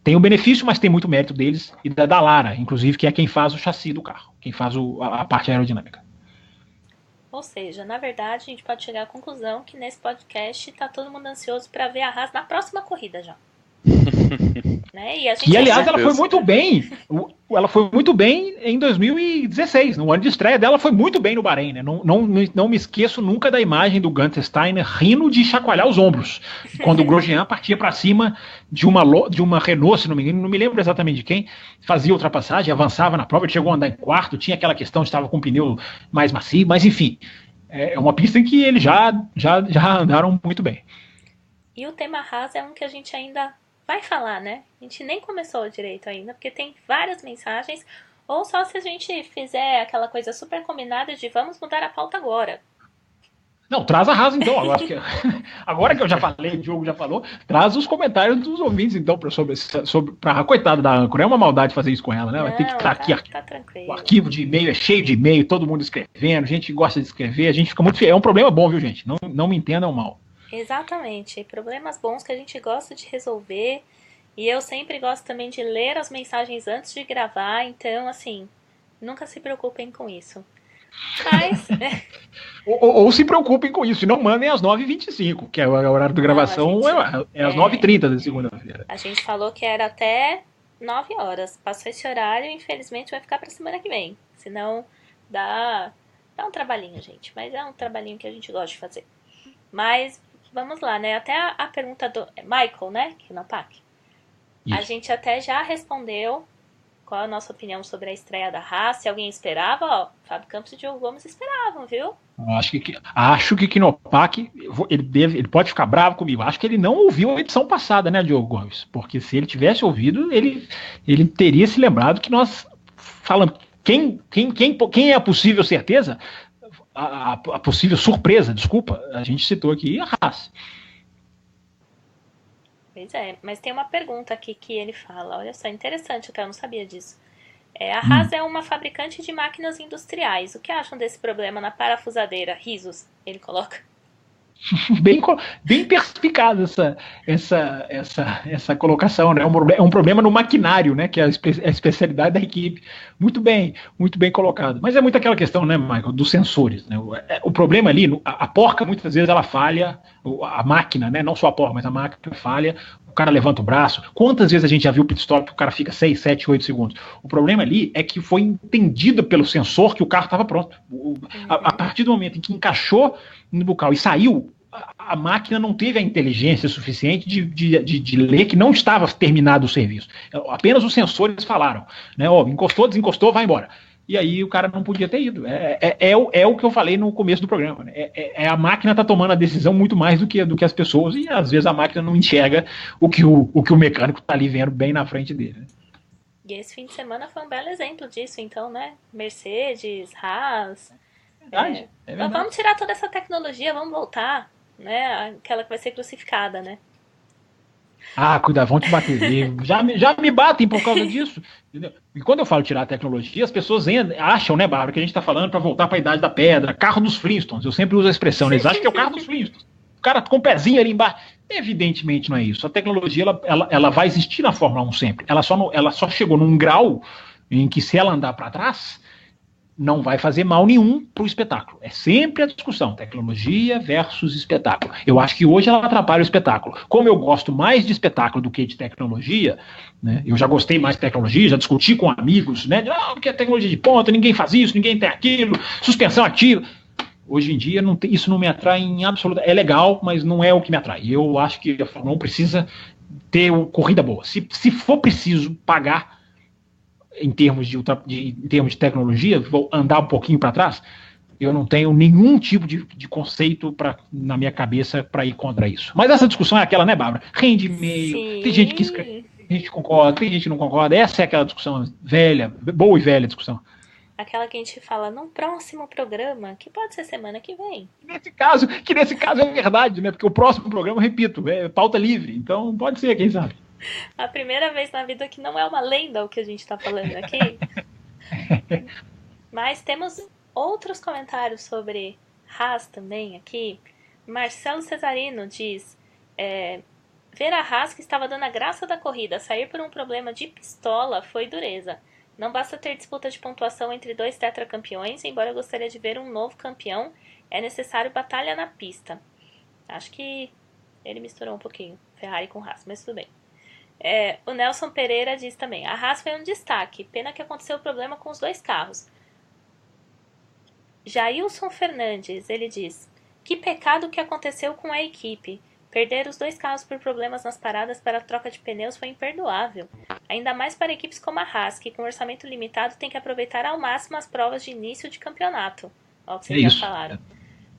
Tem o benefício, mas tem muito mérito deles e da Lara, inclusive, que é quem faz o chassi do carro, quem faz a parte aerodinâmica. Ou seja, na verdade, a gente pode chegar à conclusão que nesse podcast tá todo mundo ansioso para ver a Haas na próxima corrida já. Né? E aliás, ela foi muito bem. Ela foi muito bem em 2016. No ano de estreia dela, foi muito bem no Bahrein. Né? Não me esqueço nunca da imagem do Gunther Steiner rindo de chacoalhar os ombros. Quando o Grosjean partia para cima de uma Renault, se não me engano, não me lembro exatamente de quem, fazia ultrapassagem, avançava na prova, ele chegou a andar em quarto, tinha aquela questão de estava com o pneu mais macio, mas enfim. É uma pista em que eles já andaram muito bem. E o tema Haas é um que a gente ainda vai falar, né? A gente nem começou direito ainda, porque tem várias mensagens, ou só se a gente fizer aquela coisa super combinada de vamos mudar a pauta agora. Não, traz a Haas então, agora que eu já falei, o Diogo já falou, traz os comentários dos ouvintes então, pra coitada da âncora, é uma maldade fazer isso com ela, né? Vai ter que estar aqui, o arquivo de e-mail é cheio de e-mail, todo mundo escrevendo, gente gosta de escrever, a gente fica muito... É um problema bom, viu, gente? Não me entendam mal. Exatamente, problemas bons que a gente gosta de resolver, e eu sempre gosto também de ler as mensagens antes de gravar, então, assim, nunca se preocupem com isso. Mas... ou se preocupem com isso, e não mandem às 9h25, que é o horário de gravação, é às 9h30 da segunda-feira. A gente falou que era até 9 horas, passou esse horário, infelizmente vai ficar pra semana que vem, senão dá um trabalhinho, gente, mas é um trabalhinho que a gente gosta de fazer. Mas... Vamos lá, né? Até a pergunta do Michael, né? Que na PAC. A gente até já respondeu qual a nossa opinião sobre a estreia da Haas. Se alguém esperava, ó, Fábio Campos e Diogo Gomes esperavam, viu? Acho que Knopak, ele pode ficar bravo comigo. Acho que ele não ouviu a edição passada, né, Diogo Gomes? Porque se ele tivesse ouvido, ele teria se lembrado que nós falamos. Quem é a possível certeza? A possível surpresa, desculpa, a gente citou aqui a Haas. Pois é, mas tem uma pergunta aqui que ele fala, olha só, interessante, eu não sabia disso. A Haas é uma fabricante de máquinas industriais, o que acham desse problema na parafusadeira? Risos, ele coloca. Bem perspicaz essa colocação, né? É um problema no maquinário, né? Que é a especialidade da equipe. Muito bem colocado. Mas é muito aquela questão, né, Michael, dos sensores, né? O problema ali, a porca muitas vezes ela falha, a máquina, né? Não só a porca, mas a máquina falha, o cara levanta o braço. Quantas vezes a gente já viu o pit stop, o cara fica 6, 7, 8 segundos? O problema ali é que foi entendido pelo sensor que o carro estava pronto. A partir do momento em que encaixou no bocal e saiu, a máquina não teve a inteligência suficiente de ler que não estava terminado o serviço. Apenas os sensores falaram, né? Encostou, desencostou, vai embora. E aí o cara não podia ter ido. É o que eu falei no começo do programa. Né? A máquina está tomando a decisão muito mais do que as pessoas, e às vezes a máquina não enxerga o que o mecânico está ali vendo bem na frente dele. Né? E esse fim de semana foi um belo exemplo disso, então, né? Mercedes, Haas. É verdade. Vamos tirar toda essa tecnologia, vamos voltar. Né? Aquela que vai ser crucificada, né? Cuidado, vão te bater. Já me batem por causa disso. Entendeu? E quando eu falo tirar a tecnologia, as pessoas acham, né, Bárbara, que a gente está falando para voltar para a Idade da Pedra, carro dos Flintstones. Eu sempre uso a expressão, né? Eles acham que é o carro dos Flintstones. O cara com o pezinho ali embaixo. Evidentemente não é isso. A tecnologia ela vai existir na Fórmula 1 sempre. Ela só chegou num grau em que, se ela andar para trás, não vai fazer mal nenhum para o espetáculo. É sempre a discussão, tecnologia versus espetáculo. Eu acho que hoje ela atrapalha o espetáculo. Como eu gosto mais de espetáculo do que de tecnologia, né, eu já gostei mais de tecnologia, já discuti com amigos, né, porque é tecnologia de ponta, ninguém faz isso, ninguém tem aquilo, suspensão ativa. Hoje em dia isso não me atrai em absoluto. É legal, mas não é o que me atrai. Eu acho que a Fórmula 1 precisa ter corrida boa. Se for preciso pagar em termos de tecnologia, vou andar um pouquinho para trás, eu não tenho nenhum tipo de conceito na minha cabeça para ir contra isso. Mas essa discussão é aquela, né, Bárbara? Rende e-mail, tem gente que escreve, tem gente que concorda, tem gente que não concorda. Essa é aquela discussão velha, boa e velha discussão. Aquela que a gente fala num próximo programa, que pode ser semana que vem. Nesse caso é verdade, né? Porque o próximo programa, repito, é pauta livre. Então pode ser, quem sabe. A primeira vez na vida que não é uma lenda o que a gente está falando aqui. Mas temos outros comentários sobre Haas também aqui. Marcelo Cesarino diz: ver a Haas, que estava dando a graça da corrida, sair por um problema de pistola foi dureza. Não basta ter disputa de pontuação entre dois tetracampeões, embora eu gostaria de ver um novo campeão, é necessário batalha na pista. Acho que ele misturou um pouquinho Ferrari com Haas, mas tudo bem. O Nelson Pereira diz também: a Haas foi um destaque, pena que aconteceu o problema com os dois carros. Jailson Fernandes, ele diz: que pecado que aconteceu com a equipe. Perder os dois carros por problemas nas paradas para a troca de pneus foi imperdoável. Ainda mais para equipes como a Haas, que com orçamento limitado tem que aproveitar ao máximo as provas de início de campeonato. Ó, que vocês já falaram.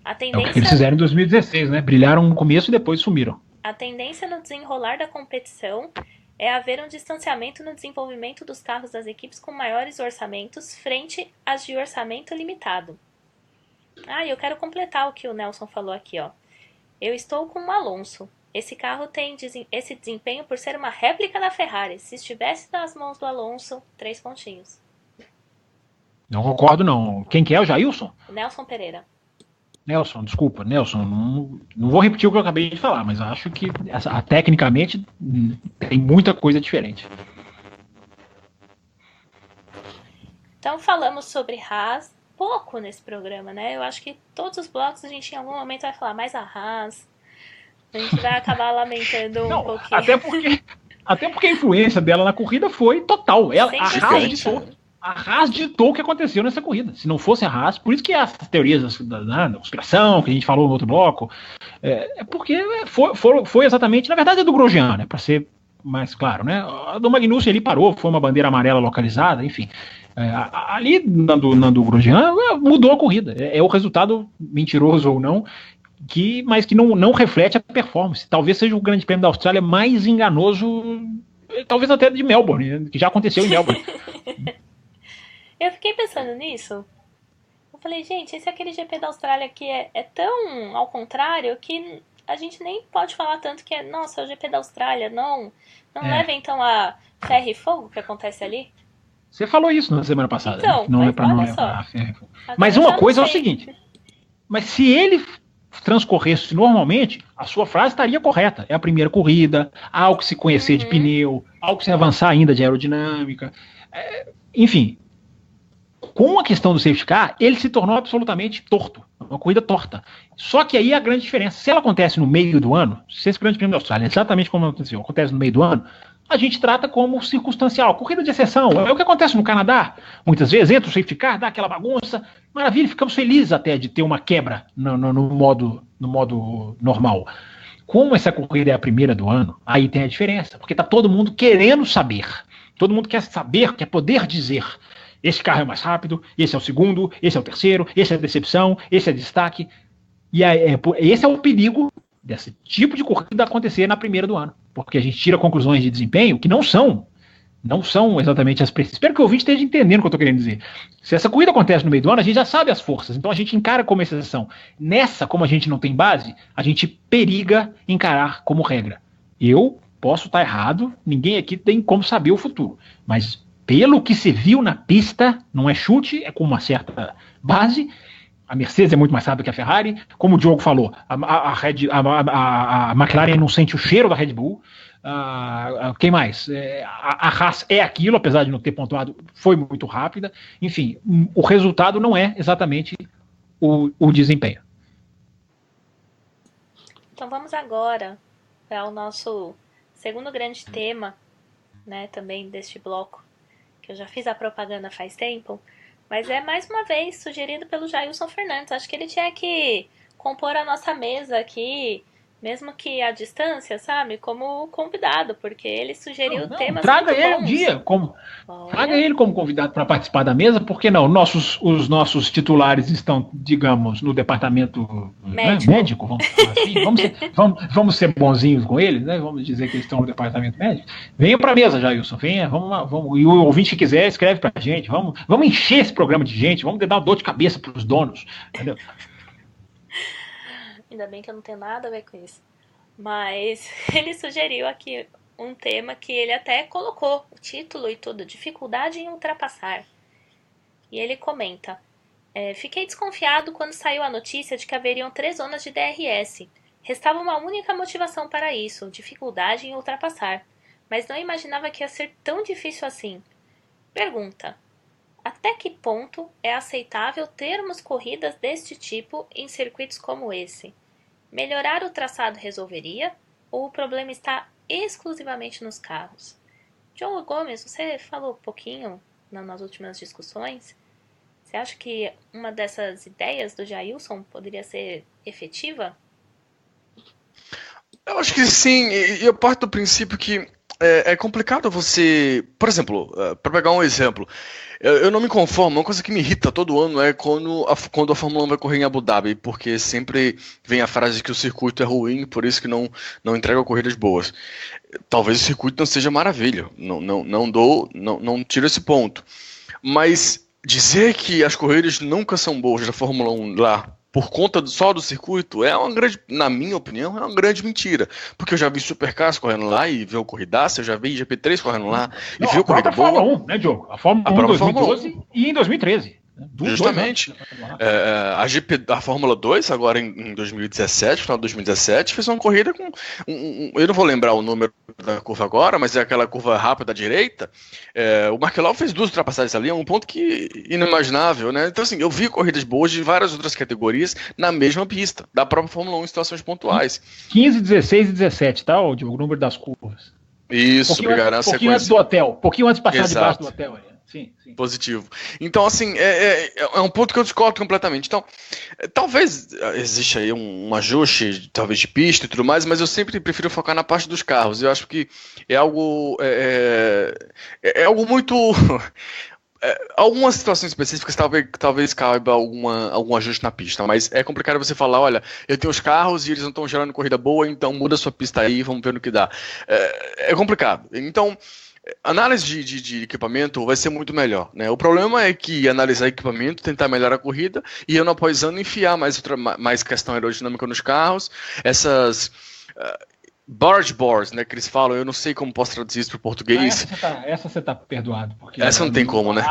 É o que eles fizeram em 2016, né? Brilharam no começo e depois sumiram. A tendência no desenrolar da competição é haver um distanciamento no desenvolvimento dos carros das equipes com maiores orçamentos frente às de orçamento limitado. Eu quero completar o que o Nelson falou aqui, ó. Eu estou com o Alonso. Esse carro tem esse desempenho por ser uma réplica da Ferrari. Se estivesse nas mãos do Alonso, 3 pontinhos. Não concordo, não. Quem que é? O Jailson? Nelson Pereira. Nelson, desculpa. Nelson, não vou repetir o que eu acabei de falar, mas acho que tecnicamente tem muita coisa diferente. Então falamos sobre Haas. Pouco nesse programa, né? Eu acho que todos os blocos a gente em algum momento vai falar mais a Haas. A gente vai acabar lamentando um pouquinho. Até porque a influência dela na corrida foi total. A Haas ditou o que aconteceu nessa corrida. Se não fosse a Haas, por isso que as teorias da conspiração, que a gente falou no outro bloco, porque foi exatamente, na verdade, é do Grosjean, né? Para ser mais claro, né? A do Magnussen ali parou, foi uma bandeira amarela localizada, enfim. Ali, Nando Grosjean, mudou a corrida. É o resultado, mentiroso ou não, mas que não reflete a performance. Talvez seja o Grande Prêmio da Austrália mais enganoso, talvez até de Melbourne, que já aconteceu em Melbourne. Eu fiquei pensando nisso. Eu falei, gente, esse é aquele GP da Austrália que é tão ao contrário que a gente nem pode falar tanto que nossa, é o GP da Austrália. Não leva então a ferro e fogo que acontece ali. Você falou isso na semana passada. Então, né? Não é para não levar a ferro e fogo. Mas uma coisa é o seguinte: mas se ele transcorresse normalmente, a sua frase estaria correta. É a primeira corrida, há algo que se conhecer de pneu, há algo que se avançar ainda de aerodinâmica. Enfim, com a questão do safety car, ele se tornou absolutamente torto. Uma corrida torta. Só que aí a grande diferença, se ela acontece no meio do ano, se esse Grande Prêmio da Austrália, exatamente como acontece no meio do ano, a gente trata como circunstancial, corrida de exceção. É o que acontece no Canadá. Muitas vezes entra o safety car, dá aquela bagunça, maravilha, ficamos felizes até de ter uma quebra no modo normal. Como essa corrida é a primeira do ano, aí tem a diferença, porque está todo mundo querendo saber. Todo mundo quer saber, quer poder dizer: esse carro é mais rápido, esse é o segundo, esse é o terceiro, esse é a decepção, esse é destaque. E esse é o perigo desse tipo de corrida acontecer na primeira do ano. Porque a gente tira conclusões de desempenho que não são exatamente as precisas. Espero que o ouvinte esteja entendendo o que eu estou querendo dizer. Se essa corrida acontece no meio do ano, a gente já sabe as forças, então a gente encara como exceção. Nessa, como a gente não tem base, a gente periga encarar como regra. Eu posso estar errado, ninguém aqui tem como saber o futuro, mas pelo que se viu na pista, não é chute, é com uma certa base. A Mercedes é muito mais rápida que a Ferrari. Como o Diogo falou, a McLaren não sente o cheiro da Red Bull. Quem mais? A Haas é aquilo, apesar de não ter pontuado, foi muito rápida. Enfim, o resultado não é exatamente o desempenho. Então vamos agora para o nosso segundo grande tema, né, também deste bloco, que eu já fiz a propaganda faz tempo, Mas é mais uma vez sugerido pelo Jailson Fernandes. Acho que ele tinha que compor a nossa mesa aqui, mesmo que à distância, sabe? Como convidado, porque ele sugeriu temas traga muito ele bons. um dia, Olha. traga ele como convidado para participar da mesa, porque não? Os nossos titulares estão, digamos, no departamento médico, vamos falar assim. Vamos ser bonzinhos com eles, né? Vamos dizer que eles estão no departamento médico. Venha para a mesa, Jailson, venha, vamos, e o ouvinte que quiser, escreve para a gente, vamos encher esse programa de gente, vamos dar uma dor de cabeça para os donos, entendeu? Ainda bem que eu não tenho nada a ver com isso. Mas ele sugeriu aqui um tema que ele até colocou o título e tudo, dificuldade em ultrapassar. E ele comenta, fiquei desconfiado quando saiu a notícia de que haveriam 3 zonas de DRS. Restava uma única motivação para isso, dificuldade em ultrapassar. Mas não imaginava que ia ser tão difícil assim. Pergunta, até que ponto é aceitável termos corridas deste tipo em circuitos como esse? Melhorar o traçado resolveria? Ou o problema está exclusivamente nos carros? João Gomes, você falou um pouquinho nas últimas discussões. Você acha que uma dessas ideias do Jailson poderia ser efetiva? Eu acho que sim, e eu parto do princípio que é complicado você... Por exemplo, para pegar um exemplo, eu não me conformo, uma coisa que me irrita todo ano é quando a Fórmula 1 vai correr em Abu Dhabi, porque sempre vem a frase que o circuito é ruim, por isso que não entrega corridas boas. Talvez o circuito não seja maravilha, não tiro esse ponto. Mas dizer que as corridas nunca são boas da Fórmula 1 lá, por conta só do circuito, na minha opinião, é uma grande mentira. Porque eu já vi Supercars correndo lá e viu corridaça, eu já vi GP3 correndo lá e viu corrida boa. A Fórmula 1, né, Diogo? A Fórmula 1 em 2012 e em 2013. Justamente. A Fórmula 2, agora em 2017, final de 2017, fez uma corrida com... eu não vou lembrar o número da curva agora, mas é aquela curva rápida à direita. O Markelov fez 2 ultrapassagens ali, é um ponto que inimaginável, né? Então, assim, eu vi corridas boas de várias outras categorias na mesma pista, da própria Fórmula 1 em situações pontuais. 15, 16 e 17, tá, o número das curvas. Isso, obrigado. Um pouquinho antes do hotel, pouquinho antes de passar debaixo do hotel aí. Sim. Positivo. Então, assim, é um ponto que eu discordo completamente. Então, talvez exista aí um ajuste, talvez de pista e tudo mais, mas eu sempre prefiro focar na parte dos carros. Eu acho que é algo muito... algumas situações específicas talvez caiba algum ajuste na pista, mas é complicado você falar, olha, eu tenho os carros e eles não estão gerando corrida boa, então muda a sua pista aí, vamos ver no que dá. É complicado. Então, análise de equipamento vai ser muito melhor, né? O problema é que analisar equipamento, tentar melhorar a corrida e ano após ano enfiar mais questão aerodinâmica nos carros, essas barge boards, né, que eles falam, eu não sei como posso traduzir isso para o português. Essa você tá perdoado. Porque essa não tem como, né?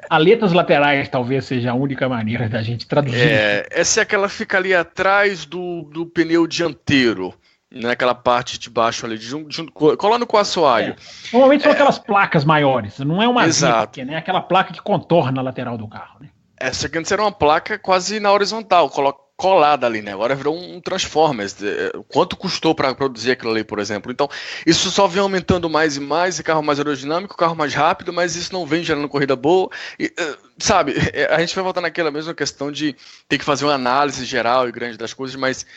Aletas laterais talvez seja a única maneira da gente traduzir. Essa é aquela que fica ali atrás do pneu dianteiro. Naquela parte de baixo ali, colando com o assoalho. Normalmente são aquelas placas maiores, não é uma zica, né? Aquela placa que contorna a lateral do carro, né? Essa aqui antes era uma placa quase na horizontal, colada ali, né? Agora virou um Transformers. Quanto custou para produzir aquilo ali, por exemplo? Então, isso só vem aumentando mais e mais, e carro mais aerodinâmico, carro mais rápido, mas isso não vem gerando corrida boa. E, sabe, a gente vai voltar naquela mesma questão de ter que fazer uma análise geral e grande das coisas, mas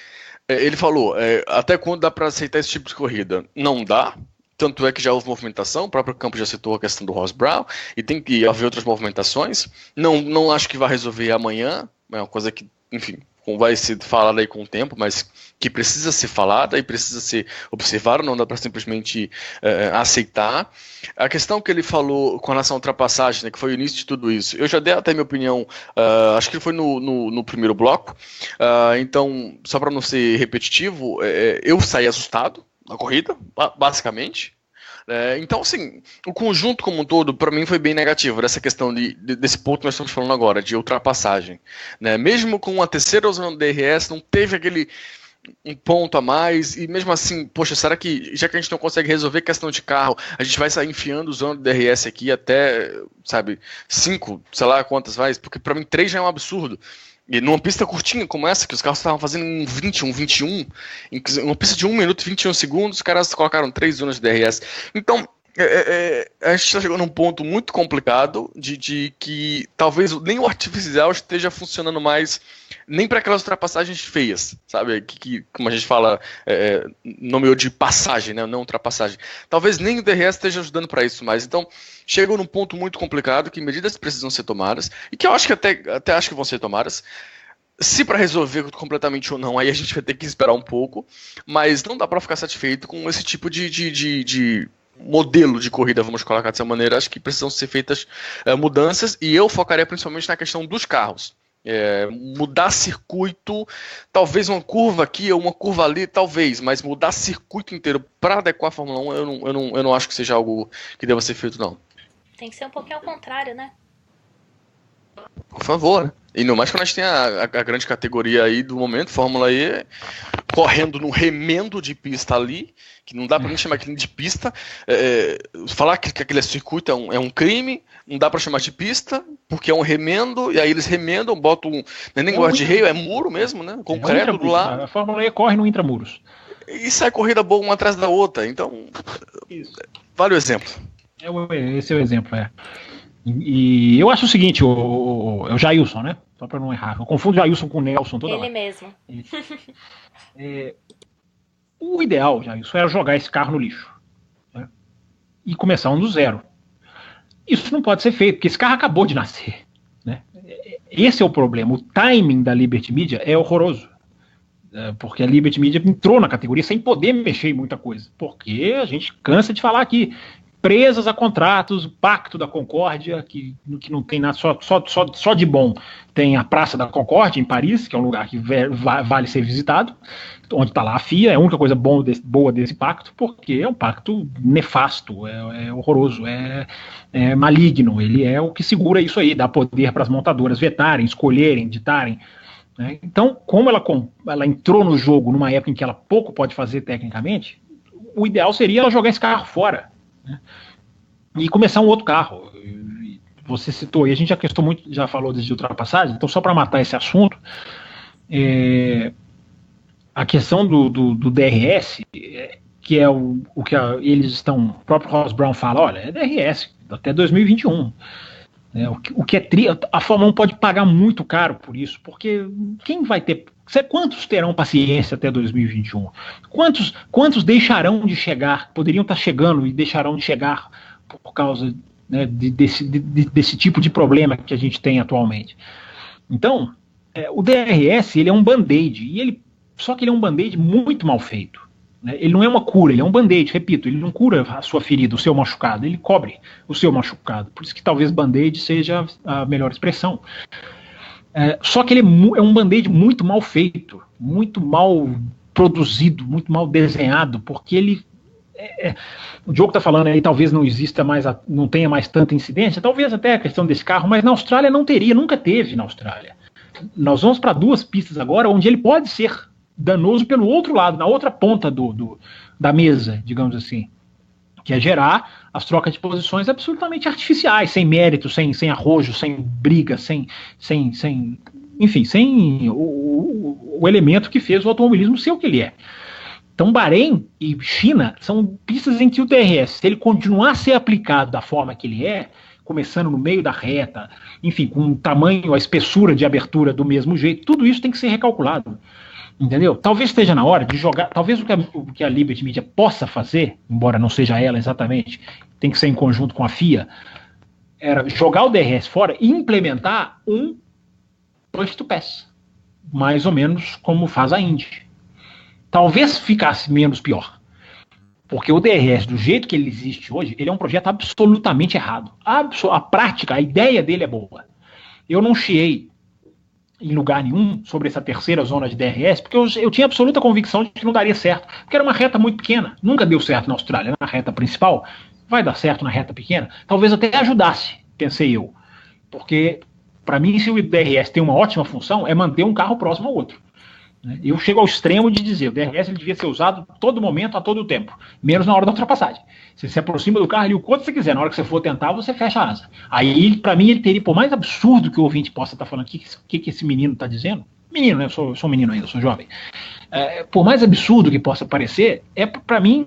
ele falou, até quando dá para aceitar esse tipo de corrida? Não dá, tanto é que já houve movimentação, o próprio campo já citou a questão do Ross Brown, e tem que haver outras movimentações, não acho que vai resolver amanhã, é uma coisa que, enfim, vai ser falada aí com o tempo, mas que precisa ser falada e precisa ser observada, não dá para simplesmente aceitar. A questão que ele falou com relação à ultrapassagem, né, que foi o início de tudo isso, eu já dei até minha opinião, acho que foi no primeiro bloco, então, só para não ser repetitivo, eu saí assustado na corrida, basicamente. Então, assim, o conjunto como um todo, para mim, foi bem negativo, dessa questão desse ponto que nós estamos falando agora, de ultrapassagem, né? Mesmo com a terceira zona do DRS, não teve aquele um ponto a mais, e mesmo assim, poxa, será que, já que a gente não consegue resolver questão de carro, a gente vai sair enfiando zona do DRS aqui até, sabe, 5, sei lá quantas vai, porque para mim 3 já é um absurdo. E numa pista curtinha como essa, que os carros estavam fazendo em 21, em uma pista de 1 minuto e 21 segundos, os caras colocaram 3 zonas de DRS. Então, A gente está chegando num ponto muito complicado de que talvez nem o artificial esteja funcionando mais nem para aquelas ultrapassagens feias, sabe? Que como a gente fala, nomeou de passagem, né? Não ultrapassagem. Talvez nem o DRS esteja ajudando para isso mais. Então, chegou num ponto muito complicado que medidas precisam ser tomadas e que eu acho que até acho que vão ser tomadas. Se para resolver completamente ou não, aí a gente vai ter que esperar um pouco, mas não dá para ficar satisfeito com esse tipo de modelo de corrida, vamos colocar dessa maneira. Acho que precisam ser feitas mudanças, e eu focaria principalmente na questão dos carros. Mudar circuito, talvez uma curva aqui ou uma curva ali, talvez, mas mudar circuito inteiro para adequar a Fórmula 1, eu não acho que seja algo que deva ser feito, não. Tem que ser um pouquinho ao contrário, né? Por favor, né? E no mais quando a gente tem a grande categoria aí do momento, Fórmula E, correndo num remendo de pista ali, que não dá pra nem chamar aquilo de pista. Falar que aquele circuito é um crime, não dá pra chamar de pista, porque é um remendo, e aí eles remendam, botam nem guarda-reio, é muro mesmo, né? Concreto do lado. A Fórmula E corre no intramuros. E sai corrida boa uma atrás da outra, então vale o exemplo. Esse é o exemplo, E eu acho o seguinte, o Jailson, né? Só para não errar. Eu confundo o Jailson com o Nelson toda hora. Ele mesmo. O ideal, Jailson, era jogar esse carro no lixo, né? E começar do zero. Isso não pode ser feito, porque esse carro acabou de nascer, né? Esse é o problema. O timing da Liberty Media é horroroso. Porque a Liberty Media entrou na categoria sem poder mexer em muita coisa. Porque a gente cansa de falar aqui. Presas a contratos, o Pacto da Concórdia, que não tem nada, só de bom. Tem a Praça da Concórdia, em Paris, que é um lugar que vale ser visitado, onde está lá a FIA, é a única coisa boa desse pacto, porque é um pacto nefasto, é horroroso, é maligno, ele é o que segura isso aí, dá poder para as montadoras vetarem, escolherem, ditarem. Né? Então, como ela entrou no jogo numa época em que ela pouco pode fazer tecnicamente, o ideal seria ela jogar esse carro fora. Né? E começar um outro carro. Você citou, e a gente já falou de ultrapassagem, então só para matar esse assunto, a questão do DRS, que é o que eles estão, o próprio Ross Brown fala, olha, é DRS até 2021. O que a Fórmula 1 pode pagar muito caro por isso, porque quem vai ter... Quantos terão paciência até 2021? Quantos deixarão de chegar, poderiam estar chegando e deixarão de chegar por causa, né, desse tipo de problema que a gente tem atualmente? Então, o DRS ele é um band-aid, só que ele é um band-aid muito mal feito. Né? Ele não é uma cura, ele é um band-aid, repito, ele não cura a sua ferida, o seu machucado, ele cobre o seu machucado. Por isso que talvez band-aid seja a melhor expressão. Só que ele é um band-aid muito mal feito, muito mal produzido, muito mal desenhado, porque ele... o Diogo está falando aí, talvez não exista mais, não tenha mais tanta incidência, talvez até a questão desse carro, mas na Austrália não teria, nunca teve na Austrália. Nós vamos para 2 pistas agora, onde ele pode ser danoso pelo outro lado, na outra ponta da mesa, digamos assim, que é gerar as trocas de posições absolutamente artificiais, sem mérito, sem arrojo, sem briga, enfim, sem o elemento que fez o automobilismo ser o que ele é. Então, Bahrein e China são pistas em que o DRS, se ele continuar a ser aplicado da forma que ele é, começando no meio da reta, enfim, com o tamanho, a espessura de abertura do mesmo jeito, tudo isso tem que ser recalculado. Entendeu? Talvez esteja na hora de jogar, talvez o que a Liberty Media possa fazer, embora não seja ela exatamente, tem que ser em conjunto com a FIA, era jogar o DRS fora e implementar um push to pass, mais ou menos como faz a Indy. Talvez ficasse menos pior, porque o DRS, do jeito que ele existe hoje, ele é um projeto absolutamente errado. A prática, a ideia dele é boa. Eu não chiei em lugar nenhum sobre essa terceira zona de DRS, porque eu tinha absoluta convicção de que não daria certo, porque era uma reta muito pequena, nunca deu certo na Austrália, na reta principal, vai dar certo na reta pequena, talvez até ajudasse, pensei eu, porque para mim se o DRS tem uma ótima função, é manter um carro próximo ao outro. Eu chego ao extremo de dizer, o DRS ele devia ser usado a todo momento, a todo tempo, menos na hora da ultrapassagem. Você se aproxima do carro ali o quanto você quiser, na hora que você for tentar, você fecha a asa. Aí, para mim, ele teria, por mais absurdo que o ouvinte possa estar falando, o que esse menino está dizendo? Menino, né? Eu sou um menino ainda, eu sou jovem. por mais absurdo que possa parecer, para mim,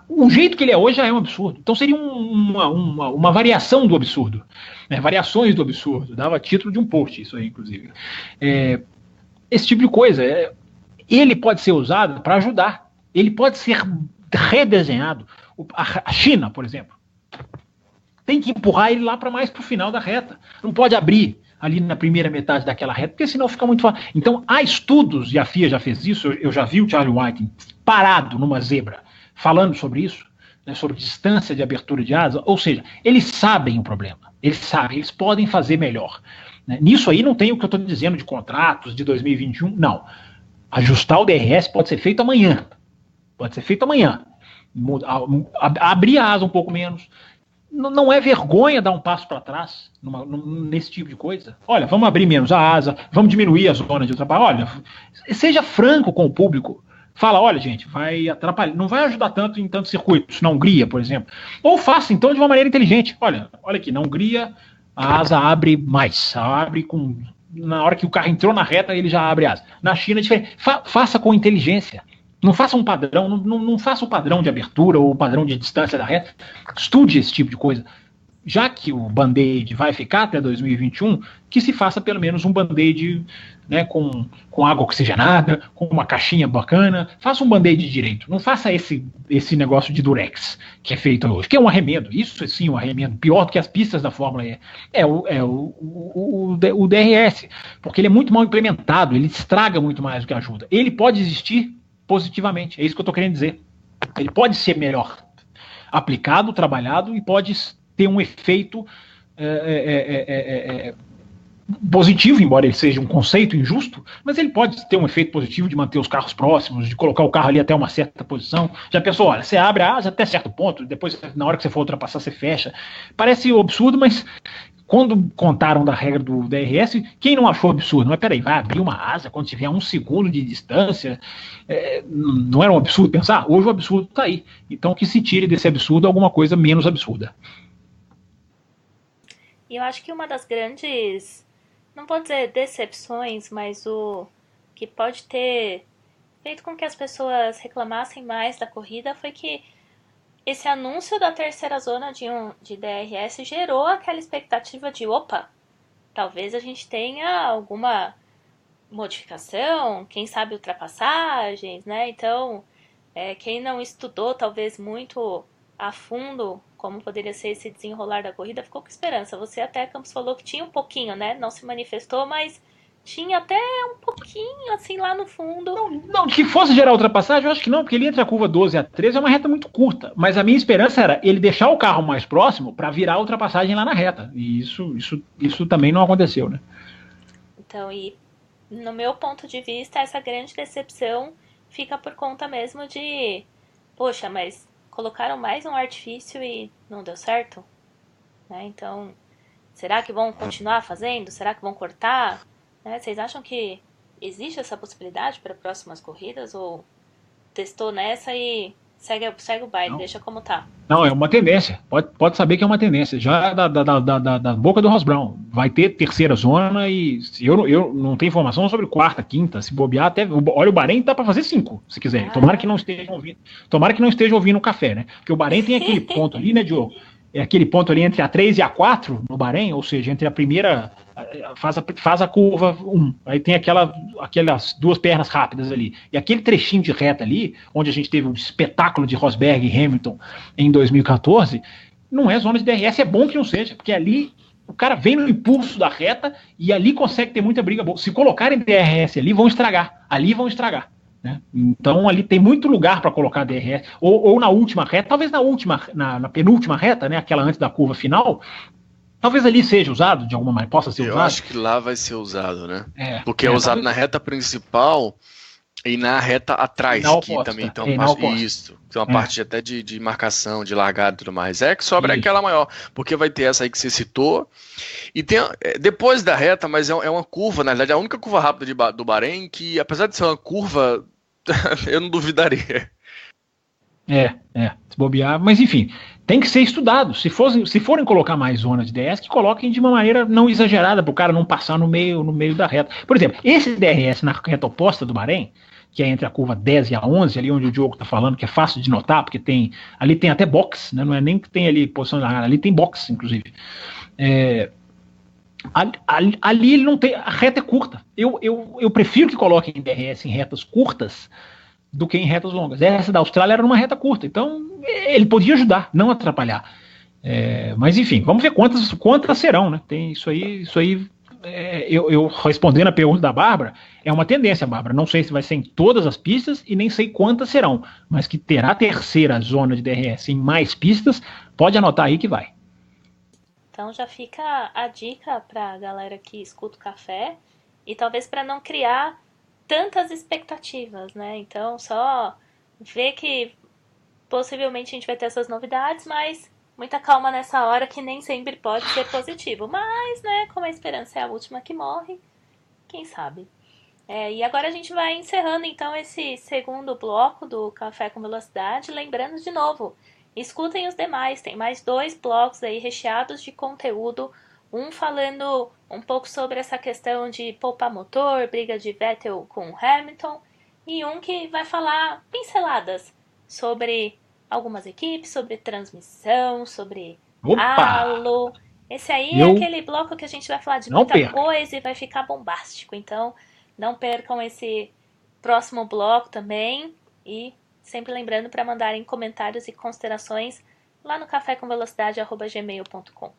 o jeito que ele é hoje já é um absurdo. Então seria uma variação do absurdo, né? Variações do absurdo. Dava título de um post isso aí, inclusive. Esse tipo de coisa. Ele pode ser usado para ajudar. Ele pode ser redesenhado. A China, por exemplo, tem que empurrar ele lá mais para o final da reta. Não pode abrir ali na primeira metade daquela reta, porque senão fica muito fácil. Então, há estudos, e a FIA já fez isso, eu já vi o Charlie Whiting parado numa zebra, falando sobre isso, né, sobre distância de abertura de asa, ou seja, eles sabem o problema, eles podem fazer melhor. Né? Nisso aí não tem o que eu estou dizendo de contratos de 2021, não. Ajustar o DRS pode ser feito amanhã, abrir a asa um pouco menos. Não é vergonha dar um passo para trás nesse tipo de coisa. Olha, vamos abrir menos a asa, vamos diminuir a zona de ultrapassagem. Olha, seja franco com o público. Fala, olha, gente, vai atrapalhar, não vai ajudar tanto em tantos circuitos, na Hungria, por exemplo. Ou faça, então, de uma maneira inteligente. Olha aqui, na Hungria, a asa abre mais. Na hora que o carro entrou na reta, ele já abre a asa. Na China é diferente. Faça com inteligência. Não faça um padrão, não faça o padrão de abertura ou o padrão de distância da reta. Estude esse tipo de coisa. Já que o Band-Aid vai ficar até 2021, que se faça pelo menos um Band-Aid, né, com água oxigenada, com uma caixinha bacana. Faça um Band-Aid direito. Não faça esse negócio de Durex que é feito hoje, que é um arremendo. Isso sim, um arremendo pior do que as pistas da Fórmula E. É o DRS, porque ele é muito mal implementado, ele estraga muito mais do que ajuda. Ele pode existir positivamente, é isso que eu estou querendo dizer. Ele pode ser melhor aplicado, trabalhado e pode ter um efeito positivo, embora ele seja um conceito injusto, mas ele pode ter um efeito positivo de manter os carros próximos, de colocar o carro ali até uma certa posição. Já pensou, olha, você abre a asa até certo ponto, depois na hora que você for ultrapassar você fecha. Parece absurdo, mas quando contaram da regra do DRS, quem não achou absurdo? Mas peraí, vai abrir uma asa quando tiver 1 segundo de distância? Não era um absurdo pensar? Hoje o absurdo está aí. Então que se tire desse absurdo alguma coisa menos absurda. E eu acho que uma das grandes, não vou dizer decepções, mas o que pode ter feito com que as pessoas reclamassem mais da corrida foi que esse anúncio da terceira zona de DRS gerou aquela expectativa de, opa, talvez a gente tenha alguma modificação, quem sabe ultrapassagens, né? Então, quem não estudou talvez muito a fundo como poderia ser esse desenrolar da corrida, ficou com esperança. Você até, Campos, falou que tinha um pouquinho, né? Não se manifestou, mas tinha até um pouquinho, assim, lá no fundo. Não, que fosse gerar ultrapassagem, eu acho que não, porque ele entre a curva 12 e a 13 é uma reta muito curta. Mas a minha esperança era ele deixar o carro mais próximo para virar a ultrapassagem lá na reta. E isso também não aconteceu, né? Então, e no meu ponto de vista, essa grande decepção fica por conta mesmo de, poxa, mas colocaram mais um artifício e não deu certo? Né? Então, será que vão continuar fazendo? Será que vão cortar? Né? Vocês acham que existe essa possibilidade para próximas corridas? Ou testou nessa e segue o baile, deixa como tá? Não, é uma tendência. Pode saber que é uma tendência. Já da boca do Ross Brown. Vai ter terceira zona e eu não tenho informação sobre quarta, quinta. Se bobear, até. Olha, o Bahrein tá para fazer 5, se quiser. Tomara que não esteja ouvindo o café, né? Porque o Bahrein tem aquele ponto ali, né, Diogo? É aquele ponto ali entre a 3 e a 4 no Bahrein, ou seja, entre a primeira, faz a curva 1, aí tem aquelas duas pernas rápidas ali, e aquele trechinho de reta ali, onde a gente teve um espetáculo de Rosberg e Hamilton em 2014, não é zona de DRS, é bom que não seja, porque ali o cara vem no impulso da reta e ali consegue ter muita briga boa. Se colocarem DRS ali, vão estragar, né? Então ali tem muito lugar para colocar DRS, ou na última reta, talvez na penúltima reta, né, aquela antes da curva final, talvez ali seja usado de alguma maneira, possa ser usado. Eu acho que lá vai ser usado, né? Porque é usado na reta principal e na reta atrás, que também tem uma parte, isso, tem uma parte até de marcação, de largada e tudo mais. É que sobra aquela maior, porque vai ter essa aí que você citou, e tem depois da reta, mas é uma curva, na verdade, a única curva rápida do Bahrein, que apesar de ser uma curva, eu não duvidaria. Se bobear, mas enfim, tem que ser estudado. Se forem colocar mais zonas de DRS, que coloquem de uma maneira não exagerada, para o cara não passar no meio da reta. Por exemplo, esse DRS na reta oposta do Bahrein, que é entre a curva 10 e a 11, ali onde o Diogo está falando, que é fácil de notar, porque ali tem até box, né? Não é nem que tem ali posição de largada, ali tem box, inclusive. Ali ele não tem, a reta é curta. Eu prefiro que coloquem DRS em retas curtas do que em retas longas. Essa da Austrália era uma reta curta, então ele podia ajudar, não atrapalhar. Mas enfim, vamos ver quantas serão, né? Tem isso aí. Eu respondendo a pergunta da Bárbara, é uma tendência, Bárbara. Não sei se vai ser em todas as pistas e nem sei quantas serão, mas que terá terceira zona de DRS em mais pistas, pode anotar aí que vai. Então já fica a dica para a galera que escuta o café e talvez para não criar tantas expectativas, né? Então só ver que possivelmente a gente vai ter essas novidades, mas muita calma nessa hora que nem sempre pode ser positivo. Mas, né, como a esperança é a última que morre, quem sabe? E agora a gente vai encerrando então esse segundo bloco do Café com Velocidade, lembrando de novo, escutem os demais, tem mais 2 blocos aí recheados de conteúdo, um falando um pouco sobre essa questão de poupar motor, briga de Vettel com Hamilton, e um que vai falar pinceladas sobre algumas equipes, sobre transmissão, sobre halo. Esse aí é aquele bloco que a gente vai falar de muita coisa e vai ficar bombástico, então não percam esse próximo bloco também, e sempre lembrando para mandarem comentários e considerações lá no cafécomvelocidade@gmail.com.